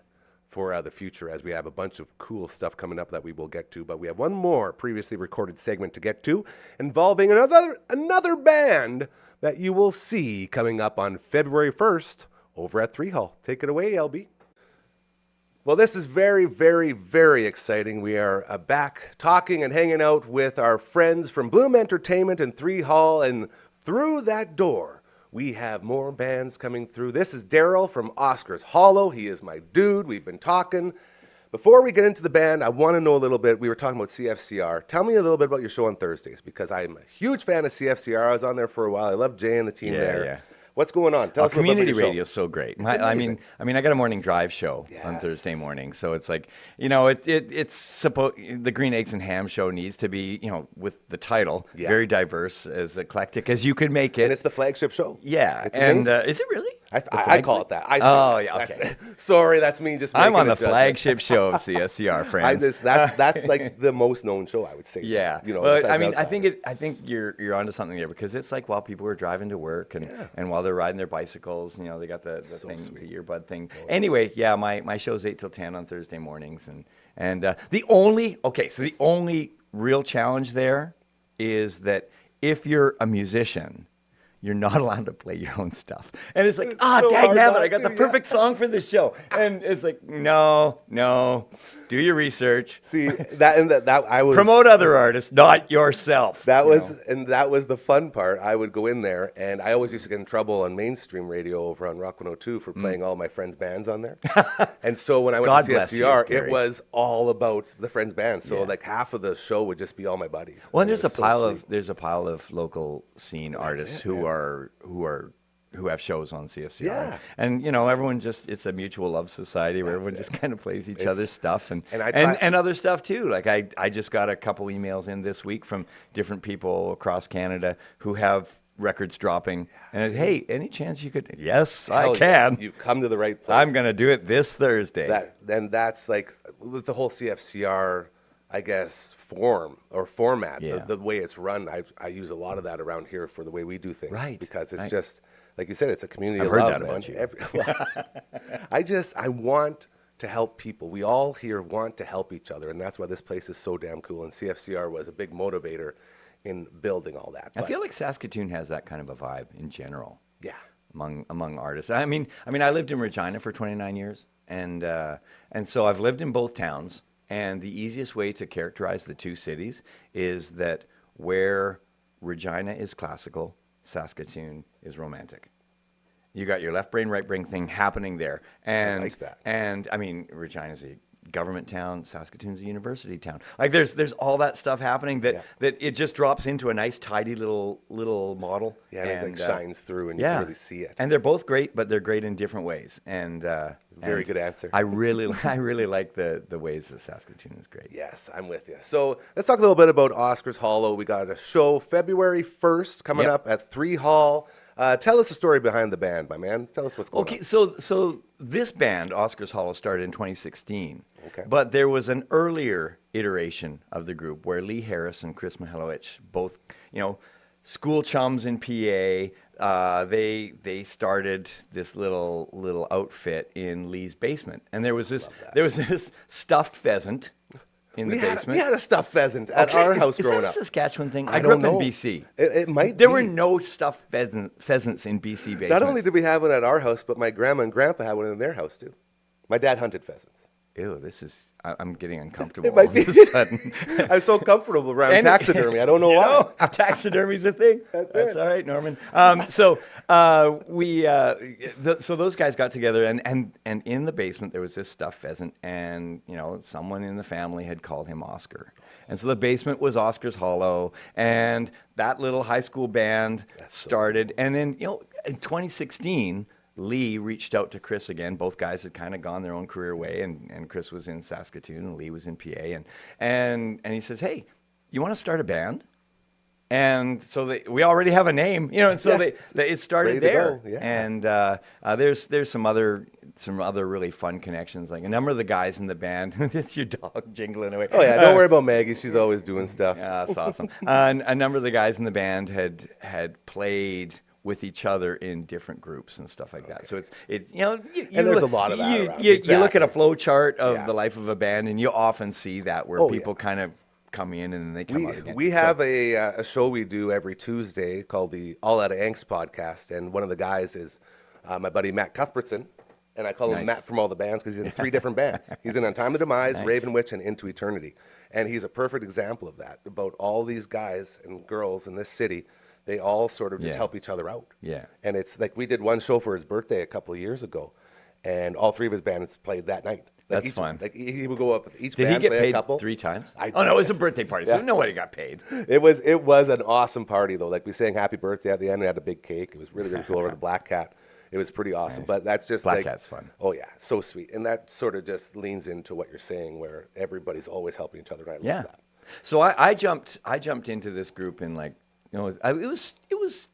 for the future, as we have a bunch of cool stuff coming up that we will get to. But we have one more previously recorded segment to get to, involving another band that you will see coming up on February 1st over at 3 Hall. Take it away, LB. Well, this is very, very, very exciting. We are back talking and hanging out with our friends from Bloom Entertainment and 3 Hall, and through that door, we have more bands coming through. This is Daryl from Oscar's Hollow. He is my dude. We've been talking. Before we get into the band, I want to know a little bit. We were talking about CFCR. Tell me a little bit about your show on Thursdays, because I'm a huge fan of CFCR. I was on there for a while. I love Jay and the team there. Yeah. What's going on? Tell us a little bit community about your radio is so great. It's I amazing. mean, I got a morning drive show on Yes. Thursday morning, so it's like, it's the Green Eggs and Ham show needs to be, with the title, Yeah. very diverse, as eclectic as you can make it. And it's the flagship show. Yeah, It's and amazing. is it really? I call it that. I say Oh, that. yeah, That's- okay. Sorry, that's me just I'm making on a the judgment. flagship show of CSCR, friends. That's like the most known show, I would say. Yeah, besides I mean, Outsider. I think you're onto something there, because it's like while people are driving to work and while they're riding their bicycles, they got the thing, sweet. the earbud thing. Anyway, yeah, my show's 8 till 10 on Thursday mornings, and the only real challenge there is that if you're a musician, you're not allowed to play your own stuff. And it's like, so dang hard nabbit, not I got to, the perfect song for this show. And it's like, no, do your research. See that I was Promote other artists, not yourself. That you was know? and that was the fun part. I would go in there, and I always used to get in trouble on mainstream radio over on Rock 102 for playing all my friends' bands on there. And so when I went God to bless you, CFCR, it Gary. was all about the friends' bands. So Yeah. like half of the show would just be all my buddies. Well, And and it was so sweet. there's a pile of local scene artists it, who have shows on CFCR. Yeah. And everyone it's a mutual love society where everyone just kind of plays each other's stuff and and I try- and other stuff too. Like I just got a couple emails in this week from different people across Canada who have records dropping, and hey, any chance you could? Yes, Hell I can. yeah, you've come to the right place. I'm gonna do it this Thursday. That's like with the whole CFCR, I guess, format. Yeah. The way it's run, I use a lot of that around here for the way we do things. Right, Because it's right. just like you said, it's a community. I've of heard love, that man. about you. I want to help people. We all here want to help each other, and that's why this place is so damn cool. And CFCR was a big motivator in building all that. I But, feel like Saskatoon has that kind of a vibe in general. yeah. among artists. I mean, I lived in Regina for 29 years, and so I've lived in both towns. And the easiest way to characterize the two cities is that where Regina is classical, Saskatoon is romantic. You got your left brain, right brain thing happening there, and like that. And I mean, Regina's a government town, Saskatoon's a university town. Like there's all that stuff happening that it just drops into a nice tidy little model. Yeah, and it like shines through, and you yeah. can really see it. And they're both great, but they're great in different ways. And Very good answer. I really like the ways that Saskatoon is great. Yes, I'm with you. So let's talk a little bit about Oscar's Hollow. We got a show February 1st coming Yep. up at 3 Hall. Tell us the story behind the band, my man. Tell us what's going on. Okay, so this band, Oscar's Hollow, started in 2016. Okay. But there was an earlier iteration of the group where Lee Harris and Chris Mihalowicz, both, school chums in PA, they started this little outfit in Lee's basement. And there was this stuffed pheasant in the basement. We had a stuffed pheasant at our house is growing that up. a Saskatchewan thing? I I grew don't up know. in BC. It might There be. were no stuffed pheasants in BC basements. Not only did we have one at our house, but my grandma and grandpa had one in their house too. My dad hunted pheasants. Ew, I'm getting uncomfortable It might all be. of a sudden. I'm so comfortable around And- taxidermy. I don't know why. Taxidermy's a thing. That's all right, Norman. So those guys got together, and in the basement there was this stuffed pheasant, and someone in the family had called him Oscar, and so the basement was Oscar's Hollow, and that little high school band started, and then in 2016. Lee reached out to Chris again. Both guys had kind of gone their own career way, and Chris was in Saskatoon, and Lee was in PA, and he says, "Hey, you want to start a band?" And so we already have a name, and so it started Ready to there. go, yeah. And there's some other really fun connections. Like a number of the guys in the band. It's your dog jingling away. Oh yeah, don't worry about Maggie. She's always doing stuff. Yeah, that's awesome. A number of the guys in the band had played with each other in different groups and stuff like that. So you there's a lot of that around. You look at Exactly. a flow chart of Yeah. the life of a band, and you often see that where people kind of come in and then they come out again. We have a show we do every Tuesday called the All Out of Angst podcast, and one of the guys is my buddy Matt Cuthbertson, and I call him Matt from all the bands because he's in 3 different bands. He's in On Time of Demise, Raven Witch, and Into Eternity, and he's a perfect example of that. About all these guys and girls in this city, they all sort of just help each other out. Yeah. And it's like we did one show for his birthday a couple of years ago, and all 3 of his bands played that night. Like That's fun. Like he would go up with each Did band, he get play a paid couple. 3 times? I Oh no, it was a did. birthday party, so nobody got paid. It was an awesome party though. Like we sang happy birthday at the end. We had a big cake. It was really cool over the Black Cat. It was pretty awesome. Nice. But that's just Black like Cat's fun. Oh yeah, so sweet. And that sort of just leans into what you're saying, where everybody's always helping each other. And I love that. So I jumped into this group in like it was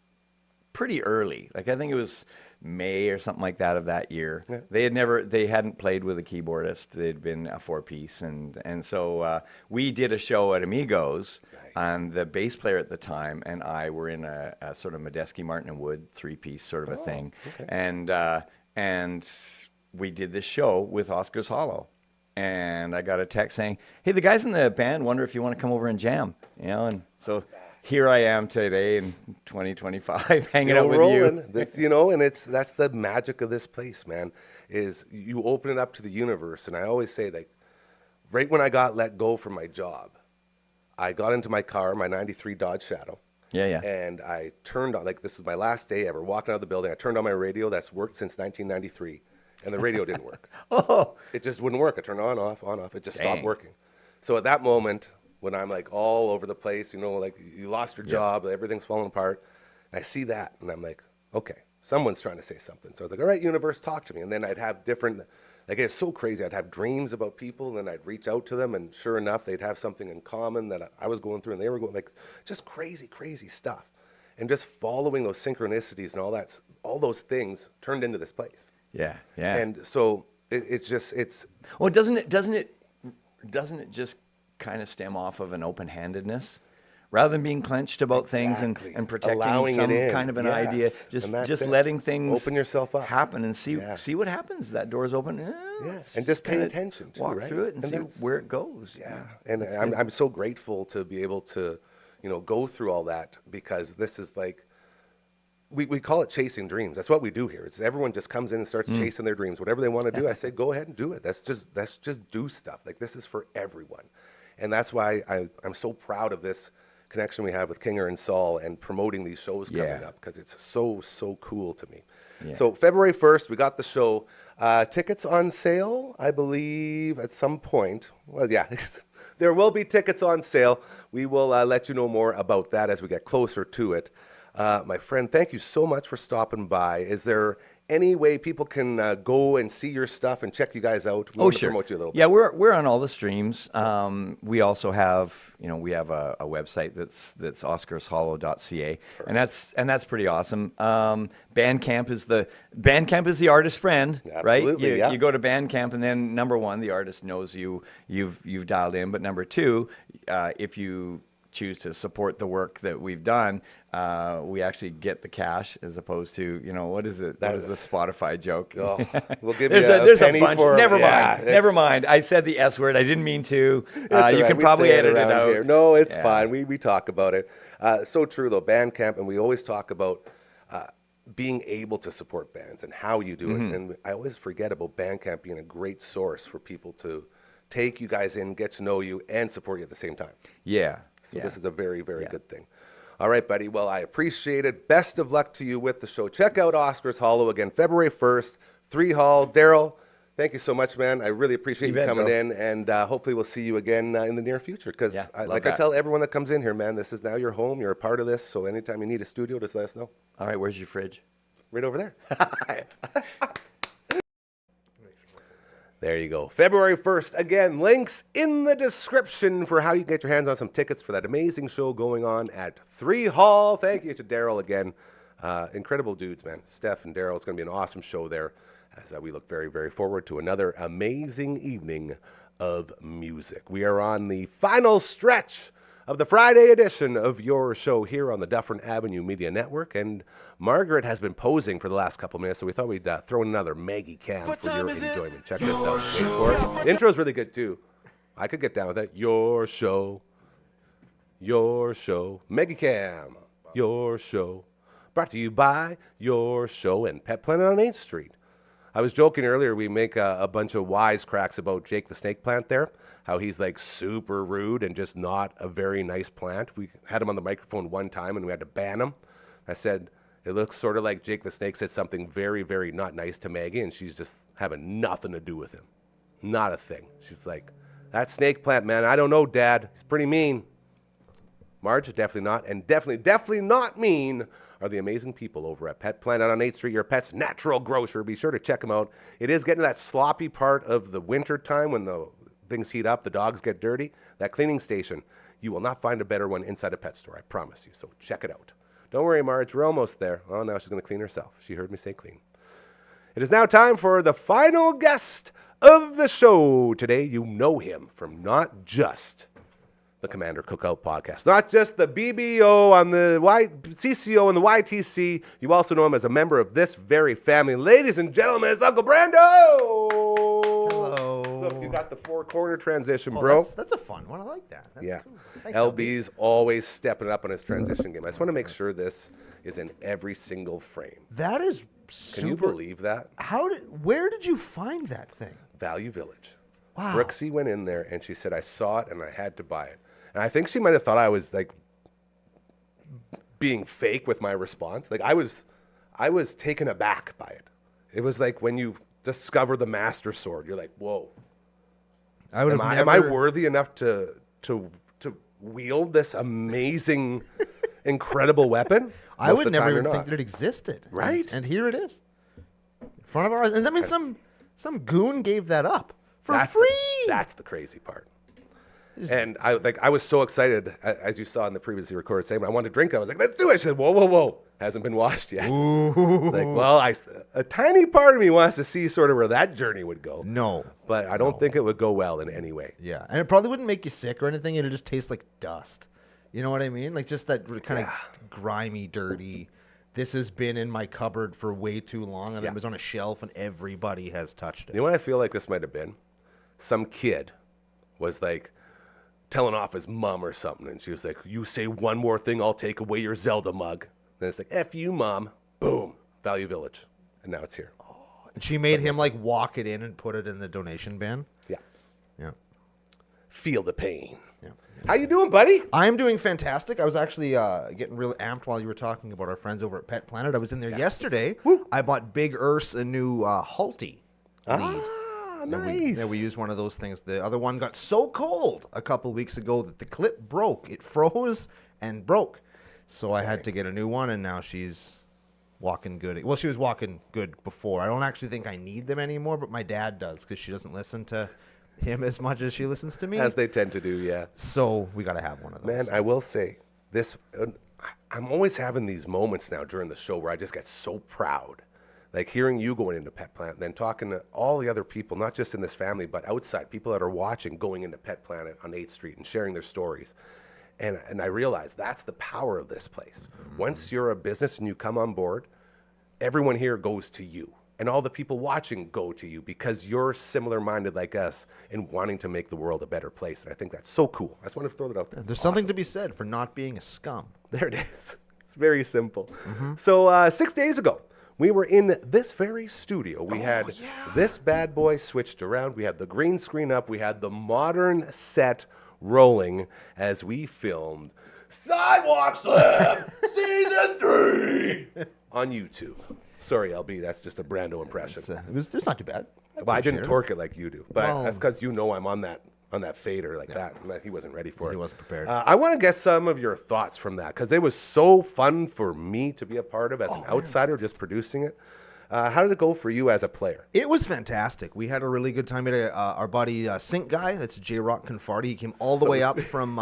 pretty early. Like I think it was May or something like that of that year. Yeah. They hadn't played with a keyboardist. They'd been a 4-piece, and so we did a show at Amigos. Nice. And the bass player at the time and I were in a sort of Medeski, Martin and Wood 3-piece sort of a thing, and we did this show with Oscar's Hollow. And I got a text saying, "Hey, the guys in the band wonder if you want to come over and jam." And so here I am today in 2025, hanging out with you. That's, and that's the magic of this place, man. Is you open it up to the universe. And I always say, like, right when I got let go from my job, I got into my car, my '93 Dodge Shadow. Yeah. And I turned on, like, this was my last day ever, walking out of the building. I turned on my radio that's worked since 1993. And the radio didn't work. It just wouldn't work. I turned on, off, on, off. It just stopped working. So at that moment, when I'm like all over the place, like you lost your job, everything's falling apart, I see that, and I'm like, okay, someone's trying to say something. So I was like, all right, universe, talk to me. And then I'd have different, like it's so crazy. I'd have dreams about people, and then I'd reach out to them, and sure enough, they'd have something in common that I was going through, and they were going, like, just crazy, crazy stuff. And just following those synchronicities and all those things turned into this place. Yeah. And so it's well, doesn't it just kind of stem off of an open-handedness, rather than being clenched about things and protecting allowing some it in. kind of an Yes. idea, just letting things open yourself up, happen and see what happens. That door's open, and just pay attention to walk right? through it and see where it goes. Yeah, and I'm so grateful to be able to go through all that, because this is like. We call it chasing dreams. That's what we do here. It's everyone just comes in and starts chasing their dreams. Whatever they want to do, I say, go ahead and do it. That's just do stuff. Like, this is for everyone. And that's why I'm so proud of this connection we have with Kinger and Saul and promoting these shows coming up, because it's so cool to me. Yeah. So February 1st, we got the show. Tickets on sale, I believe, at some point. Well, yeah, there will be tickets on sale. We will let you know more about that as we get closer to it. My friend, thank you so much for stopping by. Is there any way people can go and see your stuff and check you guys out? We want to promote you a little bit. Yeah, we're on all the streams. We also have, we have a website that's oscarshollow.ca, and that's pretty awesome. Bandcamp is the artist's friend, Absolutely, right? You go to Bandcamp, and then number one, the artist knows you've dialed in, but number two, if you choose to support the work that we've done, we actually get the cash, as opposed to, what is it? What is the Spotify joke? Oh, we'll give you there's penny a bunch. for, Never mind. I said the S word. I didn't mean to. You can We probably say edit it around out. here. No, it's fine. We talk about it. So true, though, Bandcamp, and we always talk about being able to support bands and how you do it. And I always forget about Bandcamp being a great source for people to take you guys in, get to know you, and support you at the same time. Yeah. So this is a very, very good thing. All right, buddy. Well, I appreciate it. Best of luck to you with the show. Check out Oscar's Hollow again, February 1st, 3 Hall. Daryl, thank you so much, man. I really appreciate you coming in, and hopefully we'll see you again in the near future. Because I tell everyone that comes in here, man, this is now your home. You're a part of this. So anytime you need a studio, just let us know. All right, where's your fridge? Right over there. There you go. February 1st. Again, links in the description for how you can get your hands on some tickets for that amazing show going on at 3 Hall. Thank you to Daryl again. Incredible dudes, man. Steph and Daryl. It's going to be an awesome show there, as we look very, very forward to another amazing evening of music. We are on the final stretch of the Friday edition of your show here on the Dufferin Avenue Media Network. And Margaret has been posing for the last couple minutes, so we thought we'd throw in another Maggie Cam What for your time is it? enjoyment. Check this out. Wait for it. The intro's really good, too. I could get down with that. Your show. Maggie Cam. Your show. Brought to you by Your Show and Pet Planet on 8th Street. I was joking earlier, we make a bunch of wisecracks about Jake the snake plant there, how he's like super rude and just not a very nice plant. We had him on the microphone one time and we had to ban him. I said, it looks sort of like Jake the snake said something very, very not nice to Maggie, and she's just having nothing to do with him. Not a thing. She's like, that snake plant, man, I don't know, Dad. He's pretty mean. Marge, definitely not. And definitely not mean are the amazing people over at Pet Planet on 8th Street, your pet's natural grocer. Be sure to check them out. It is getting to that sloppy part of the winter time when the things heat up, the dogs get dirty. That cleaning station, you will not find a better one inside a pet store, I promise you. So check it out. Don't worry, Marge, we're almost there. Oh, now she's going to clean herself. She heard me say clean. It is now time for the final guest of the show. Today, you know him from not just the Commander Cookout podcast, not just the BBO on the CCO and the YTC. You also know him as a member of this very family. Ladies and gentlemen, it's Uncle Brando. Hello. Look, you got the four-corner transition, bro. That's a fun one. I like that. That's Yeah. cool. Thanks, LB's always stepping up on his transition game. I just want to make sure this is in every single frame. That is super. Can you believe that? Where did you find that thing? Value Village. Wow. Brooksy went in there and she said, I saw it and I had to buy it. And I think she might have thought I was like being fake with my response. Like I was taken aback by it. It was like when you discover the master sword, you're like, whoa. Am I worthy enough to wield this amazing, incredible weapon? I Most would of the time never you're even not. think that it existed. Right. And here it is. In front of our eyes. And I mean, some goon gave that up for free. That's the crazy part. And I was so excited, as you said in the previously recorded segment. I wanted to drink it. I was like, let's do it. She said, whoa. Hasn't been washed yet. Ooh. Like, well, a tiny part of me wants to see sort of where that journey would go. No. But I don't think it would go well in any way. Yeah. And it probably wouldn't make you sick or anything. It'll just taste like dust. You know what I mean? Like just that kind of grimy, dirty. This has been in my cupboard for way too long, and it was on a shelf, and everybody has touched it. You know what I feel like this might have been? Some kid was like telling off his mom or something, and she was like, you say one more thing, I'll take away your Zelda mug. And it's like, F you, Mom. Boom. Value Village. And now it's here. And she made him like walk it in and put it in the donation bin. Yeah. Yeah. Feel the pain. Yeah. How you doing, buddy? I'm doing fantastic. I was actually getting really amped while you were talking about our friends over at Pet Planet. I was in there yesterday. Woo. I bought Big Urs a new Halti lead. Nice. We used one of those things. The other one got so cold a couple weeks ago that the clip broke. It froze and broke. So I had to get a new one, and now she's walking good. Well, she was walking good before. I don't actually think I need them anymore, but my dad does because she doesn't listen to him as much as she listens to me. As they tend to do, yeah. So we got to have one of those. Man, I will say this. I'm always having these moments now during the show where I just get so proud. Like hearing you going into Pet Planet, and then talking to all the other people, not just in this family, but outside, people that are watching going into Pet Planet on 8th Street and sharing their stories. And I realize that's the power of this place. Once you're a business and you come on board, everyone here goes to you. And all the people watching go to you because you're similar-minded like us in wanting to make the world a better place. And I think that's so cool. I just want to throw that out there. There's It's something awesome. to be said for not being a scum. There it is. It's very simple. So 6 days ago, we were in this very studio. We had this bad boy switched around. We had the green screen up. We had the modern set rolling as we filmed Sidewalk Slam Season 3 on YouTube. Sorry, LB, that's just a Brando impression. It's not too bad. Well, I didn't appreciate it. torque it like you do, but Well- that's because you know I'm on that fader like that, and that he wasn't ready for it. He wasn't prepared. I want to get some of your thoughts from that because it was so fun for me to be a part of as an outsider, just producing it. How did it go for you as a player? It was fantastic. We had a really good time. We had our buddy Sink Guy, that's J Rock Confarty. He came all the way up from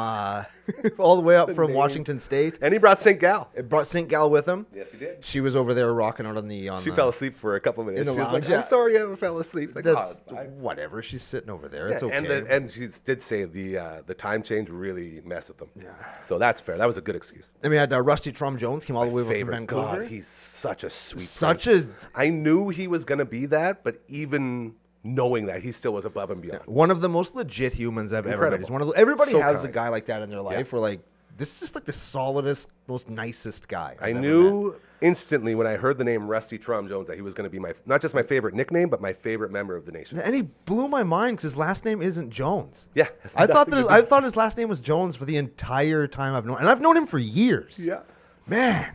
Washington State. And he brought St. Gal. It brought Sink Gal with him. Yes, he did. She was over there rocking out on the. She fell asleep for a couple minutes. in the She was lounge, like, yeah. I'm sorry I fell asleep. Like, That's "Oh, whatever. She's sitting over there. yeah." It's okay. And she did say the time change really messed with them. Yeah. So that's fair. That was a good excuse. Then we had Rusty Trum Jones came all the way over from Favorite. Vancouver. God, he's such a sweet. Such person. a I knew he was gonna be that, but even knowing that, he still was above and beyond. one of the most legit humans I've ever met. Incredible. He's one of everybody So has a kind. guy like that in their life. Where like this is just like the solidest, most nicest guy. I I've ever knew met. instantly when I heard the name Rusty Trum Jones that he was going to be not just my favorite nickname, but my favorite member of the nation. And he blew my mind because his last name isn't Jones. Yeah, it's I thought nothing to I do- thought his last name was Jones for the entire time I've known, and I've known him for years. Yeah. Man.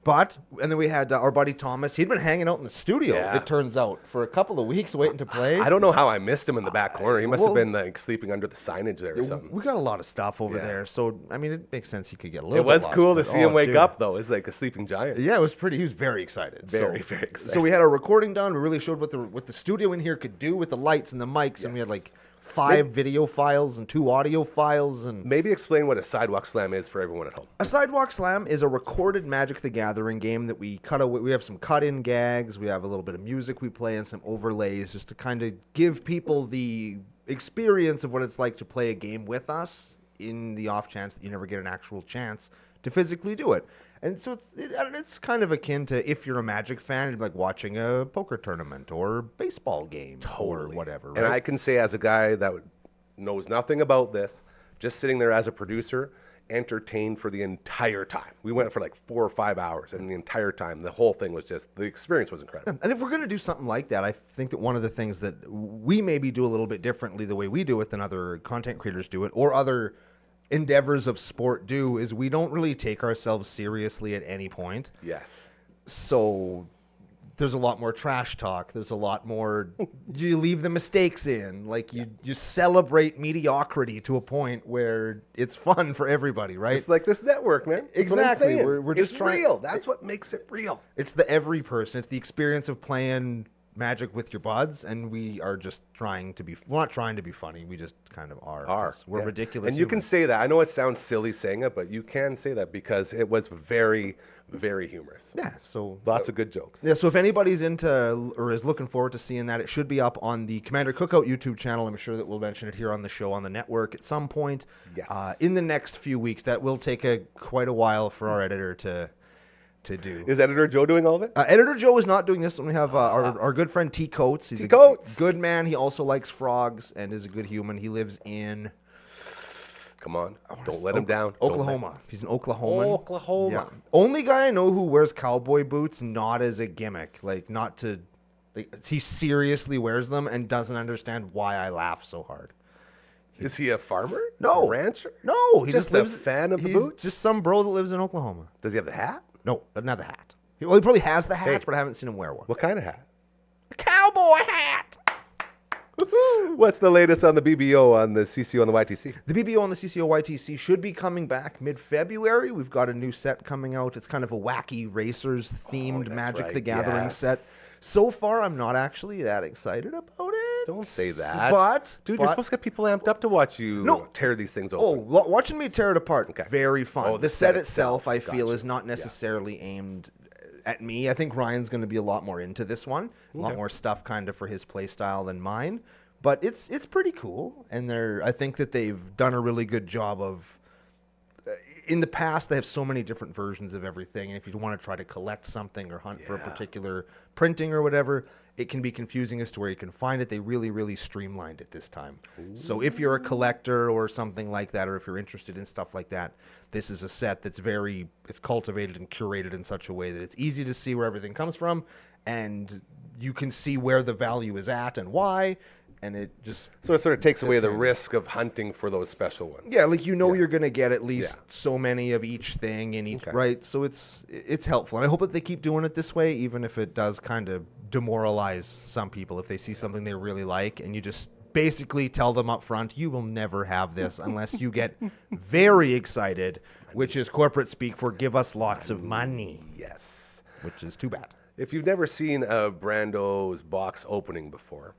And then we had our buddy Thomas. He'd been hanging out in the studio, Yeah. it turns out, for a couple of weeks waiting to play. I don't know how I missed him in the back corner. He must well- have been like sleeping under the signage there or something. We got a lot of stuff over Yeah. there, so I mean, it makes sense he could get a little. It was bit cool to lost, see but- him wake dude. up though. It's like a sleeping giant. Yeah, it was pretty. He was very excited. Very, so, very excited. So we had our recording done. We really showed what the studio in here could do with the lights and the mics, and we had like 5 video files and 2 audio files. And Maybe explain what a sidewalk slam is for everyone at home. a sidewalk slam is a recorded Magic the Gathering game that we cut away. We have some cut-in gags. We have a little bit of music we play and some overlays just to kind of give people the experience of what it's like to play a game with us in the off chance that you never get an actual chance to physically do it. And so it's kind of akin to if you're a Magic fan, it'd be like watching a poker tournament or baseball game or whatever. Right? And I can say, as a guy that knows nothing about this, just sitting there as a producer, entertained for the entire time. We went for like 4 or 5 hours, and the entire time, the whole thing was just, the experience was incredible. And if we're going to do something like that, I think that one of the things that we maybe do a little bit differently the way we do it than other content creators do it, or other endeavors of sport do, is we don't really take ourselves seriously at any point. Yes. So there's a lot more trash talk. There's a lot more. You leave the mistakes in. Like you celebrate mediocrity to a point where it's fun for everybody, right? Just like this network, man. That's what I'm Exactly. saying. We're It's just trying. real. That's what makes it real. It's the every person. It's the experience of playing Magic with your buds, and we are just trying to be. We're not trying to be funny. We just kind of are. 'cause We're yeah. ridiculous. And you can humans. say that. I know it sounds silly saying it, but you can say that because it was very, very humorous. Yeah. So Lots of good jokes. Yeah, so if anybody's into or is looking forward to seeing that, it should be up on the Commander Cookout YouTube channel. I'm sure that we'll mention it here on the show on the network at some point. Yes. In the next few weeks. That will take quite a while for our editor to do. Is Editor Joe doing all of it? Editor Joe is not doing this one. We have our good friend T. Coates. He's T. Coates. a good man. He also likes frogs and is a good human. He lives in Come on. Don't let him down. Don't let- Oklahoma. He's an Oklahoman. Oklahoma. Yeah. Only guy I know who wears cowboy boots not as a gimmick, like not to. Like, he seriously wears them and doesn't understand why I laugh so hard. Is he a farmer? No. A rancher? No, he Just just a lives. fan of the he's boots? Just some bro that lives in Oklahoma. Does he have the hat? No, doesn't have the hat. Well, he probably has the hat, Hey. but I haven't seen him wear one. What kind of hat? A cowboy hat. What's the latest on the BBO on the CCO and the YTC? The BBO on the CCO YTC should be coming back mid-February. We've got a new set coming out. It's kind of a wacky racers themed that's Magic right, the Gathering yes. set. So far, I'm not actually that excited about it. Don't say that. But Dude, you're supposed to get people amped up to watch you No. tear these things Oh, open. watching me tear it apart, Okay. very fun. Oh, the set itself, I feel, gotcha. is not necessarily aimed at me. I think Ryan's going to be a lot more into this one. A lot more stuff kind of for his play style than mine. But it's pretty cool, and I think that they've done a really good job of. In the past, they have so many different versions of everything, and if you want to try to collect something or hunt for a particular printing or whatever, it can be confusing as to where you can find it. They really, really streamlined it this time. So if you're a collector or something like that, or if you're interested in stuff like that, this is a set that's it's cultivated and curated in such a way that it's easy to see where everything comes from, and you can see where the value is at and why. And it just So it sort of takes away the handy. risk of hunting for those special ones. yeah, like you're gonna get at least Yeah. so many of each thing in each Okay. right. So it's helpful, and I hope that they keep doing it this way, even if it does kind of demoralize some people if they see something they really like, and you just basically tell them up front, you will never have this unless you get very excited, which is corporate speak for give us lots of money, Yes. which is too bad. If you've never seen a Brando's box opening before,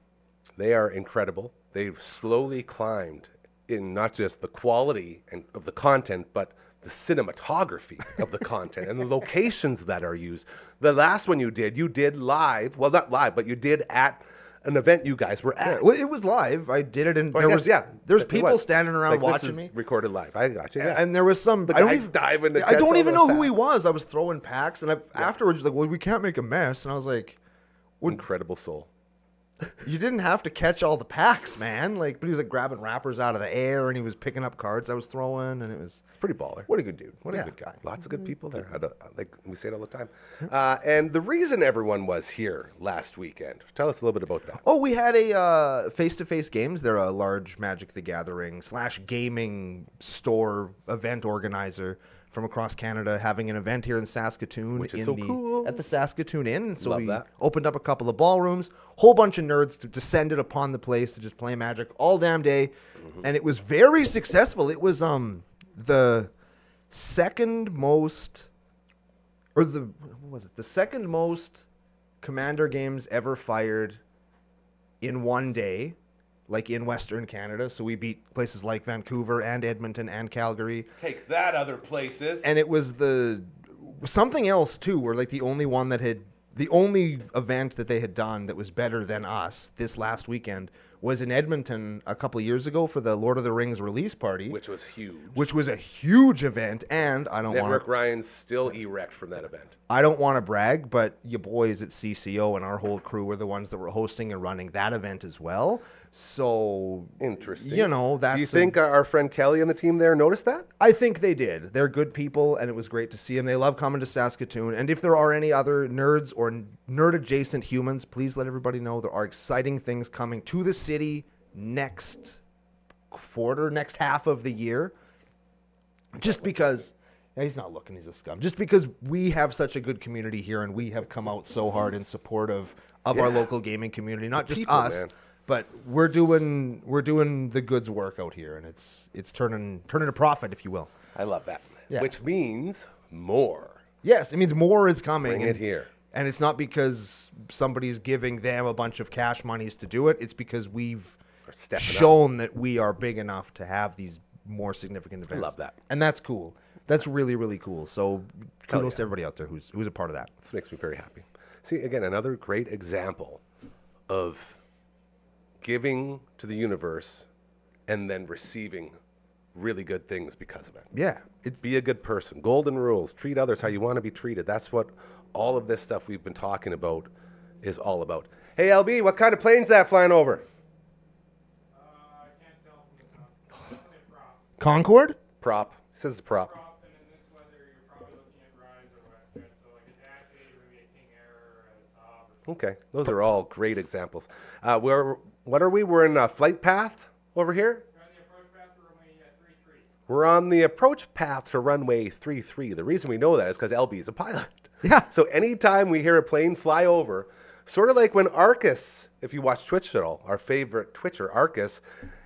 they are incredible. They've slowly climbed in not just the quality and of the content, but the cinematography of the content and the locations that are used. The last one you did live. Well, not live, but you did at an event you guys were at. Well, it was live. I did it, and Well, I there guess, yeah, there's it people was. standing around Like, this watching is me. Recorded live. I got you. Yeah. And there was some. The I don't guy even, diving to I catch don't all even the know who he packs. was. I was throwing packs, and afterwards, like, well, we can't make a mess. And I was like, Incredible soul. you didn't have to catch all the packs, man. Like, but he was like grabbing wrappers out of the air, and he was picking up cards I was throwing, and it was. It's pretty baller. What a good dude. What Yeah, a good guy. Lots of good people there. Like we say it all the time. And the reason everyone was here last weekend. Tell us a little bit about that. Oh, we had a face-to-face games. They're a large Magic the Gathering / gaming store event organizer from across Canada, having an event here in Saskatoon, Which is so cool. at the Saskatoon Inn. So Love we that. opened up a couple of ballrooms, whole bunch of nerds descended upon the place to just play Magic all damn day, and it was very successful. It was the second most, or what was it? The second most Commander games ever fired in one day, like in Western Canada. So we beat places like Vancouver and Edmonton and Calgary. Take that, other places. And it was something else too. We're like the only event that they had done that was better than us this last weekend was in Edmonton a couple of years ago for the Lord of the Rings release party, Which was huge. which was a huge event. And I don't want Network to Ryan's still erect from that event. I don't want to brag, but you boys at CCO and our whole crew were the ones that were hosting and running that event as well. So Interesting. You know, that's Do you think our friend Kelly and the team there noticed that? I think they did. They're good people, and it was great to see them. They love coming to Saskatoon. And if there are any other nerds or nerd-adjacent humans, please let everybody know there are exciting things coming to the city next half of the year. Just because... Yeah, he's not looking. He's a scum. Just because we have such a good community here, and we have come out so hard in support of our local gaming community, not just people, us, man. but we're doing the goods work out here, and it's turning a profit, if you will. I love that. Yeah. Which means more. Yes, it means more is coming. Bring it here. And it's not because somebody's giving them a bunch of cash monies to do it. It's because we've Or stepping up. shown that we are big enough to have these more significant events. love that. And that's cool. That's really, really cool. So kudos yeah. to everybody out there who's a part of that. This makes me very happy. See, again, another great example of giving to the universe and then receiving really good things because of it. Yeah. Be a good person. Golden rules. Treat others how you want to be treated. That's what all of this stuff we've been talking about is all about. Hey, LB, what kind of plane's that flying over? I can't tell from the top. Definitely a prop. Concord? Prop. He says it's a prop. Prop, and in this weather, you're probably looking at Rise or WestJet. So like a Dash 8, maybe a King Air or a Saab. Or Okay, those are all great examples. What are we? We're in a flight path over here. You're on the approach path to runway 33. We're on the approach path to runway 33. The reason we know that is because LB is a pilot. Yeah. So anytime we hear a plane fly over, sort of like when Arcus, if you watch Twitch at all, our favorite Twitcher, Arcus,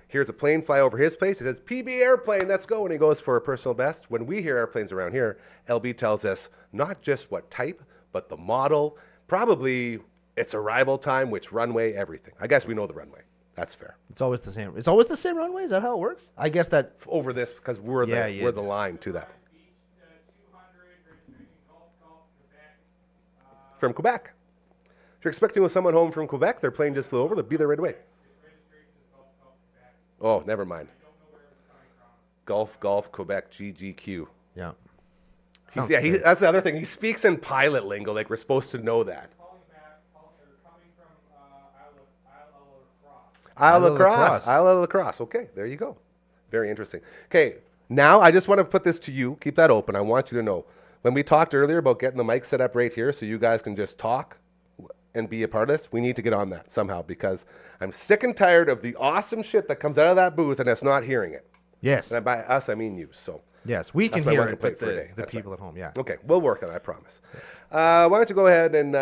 hears a plane fly over his place, he says, PB airplane, let's go, and he goes for a personal best. When we hear airplanes around here, LB tells us not just what type, but the model, probably its arrival time, which runway, everything. I guess we know the runway. That's fair. It's always the same. It's always the same runway? Is that how it works? I guess that... Over this, because we're Yeah, the line to that. Beach 200, registration Gulf, Quebec. From Quebec. If you're expecting someone home from Quebec, their plane just flew over, they'll be there right away. Registration is Gulf, Quebec. Oh, never mind. I don't know where it's coming from. Golf, Quebec, GGQ. Yeah. That's the other thing. He speaks in pilot lingo, like we're supposed to know that. Calling back, or coming from Isle Lacrosse. Isle of Lacrosse. Lacrosse. Isle of Lacrosse. Okay, there you go. Very interesting. Okay, now I just want to put this to you. Keep that open. I want you to know. When we talked earlier about getting the mic set up right here so you guys can just talk and be a part of this, we need to get on that somehow because I'm sick and tired of the awesome shit that comes out of that booth and us not hearing it. Yes. And by us, I mean you. So. Yes, we That's can why I hear want to it, play but it for a day. the That's people right. at home, yeah. Okay, we'll work on it, I promise. Why don't you go ahead and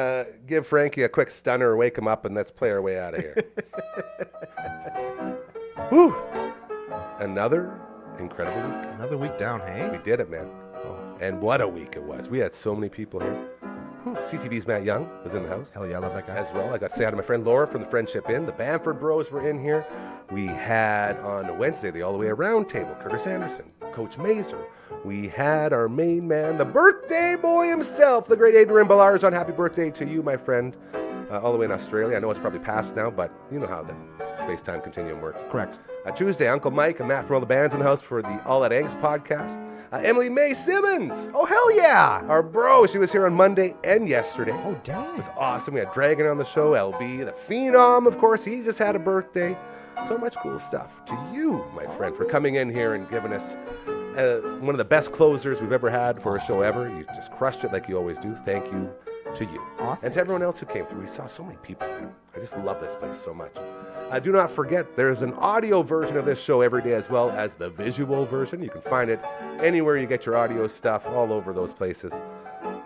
give Frankie a quick stunner, wake him up, and let's play our way out of here. Whew. Another incredible week. Another week down, hey? We did it, man. And what a week it was. We had so many people here. CTV's Matt Young was in the house Hell yeah, I love that guy. as well. I got to say hi to my friend Laura from the Friendship Inn. The Bamford Bros were in here. We had on Wednesday the All the Way Around table, Curtis Anderson, Coach Mazer. We had our main man, the birthday boy himself, the great Adrian Ballars. Happy birthday to you, my friend, all the way in Australia. I know it's probably past now, but you know how the space-time continuum works. Correct. Tuesday, Uncle Mike and Matt from all the bands in the house for the All That Angst podcast. Emily Mae Simmons, Oh, hell yeah. our bro, she was here on Monday and yesterday. Oh, It dang. was awesome. We had Dragon on the show, LB, the Phenom, of course. He just had a birthday. So much cool stuff. To you, my friend, for coming in here and giving us one of the best closers we've ever had for a show ever. You just crushed it like you always do. Thank you to you. Aw, And to everyone else who came through. We saw so many people, man. I just love this place so much. Do not forget, there's an audio version of this show every day as well as the visual version. You can find it anywhere you get your audio stuff, all over those places.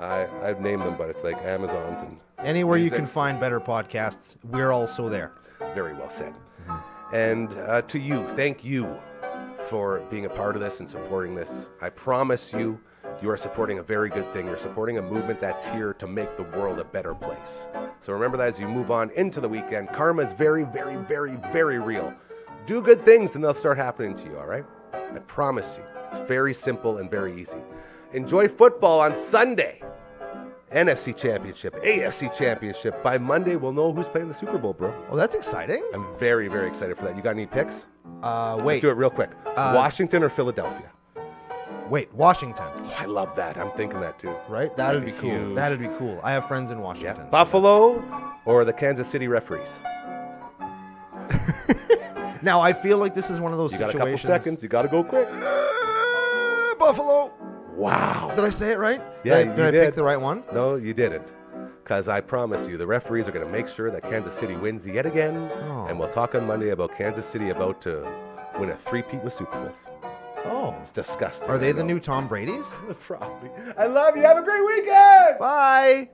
I've named them, but it's like Amazon's and Anywhere you can Music's. find better podcasts, we're also there. Very well said. And to you, thank you for being a part of this and supporting this. I promise you, you are supporting a very good thing. You're supporting a movement that's here to make the world a better place. So remember that as you move on into the weekend. Karma is very, very, very, very real. Do good things and they'll start happening to you, all right? I promise you. It's very simple and very easy. Enjoy football on Sunday. NFC Championship, AFC Championship. By Monday, we'll know who's playing the Super Bowl, bro. Oh, that's exciting. I'm very, very excited for that. You got any picks? Let's Wait. do it real quick. Washington or Philadelphia? Wait, Washington, Oh, I love that. I'm thinking that too. right? That'd be That'd be cool. huge. That'd be cool. I have friends in Yeah. Washington. Buffalo or the Kansas City referees? Now, I feel like this is one of those You got a situations. couple seconds. You got to go quick. Buffalo. Wow. Did I say it right? Yeah, did you I did. pick the right one? No, you didn't. Because I promise you, the referees are going to make sure that Kansas City wins yet again. Oh. And we'll talk on Monday about Kansas City about to win a three-peat with Super Bowls. Oh. It's disgusting. Are they I the know. new Tom Brady's? Probably. I love you. Have a great weekend. Bye.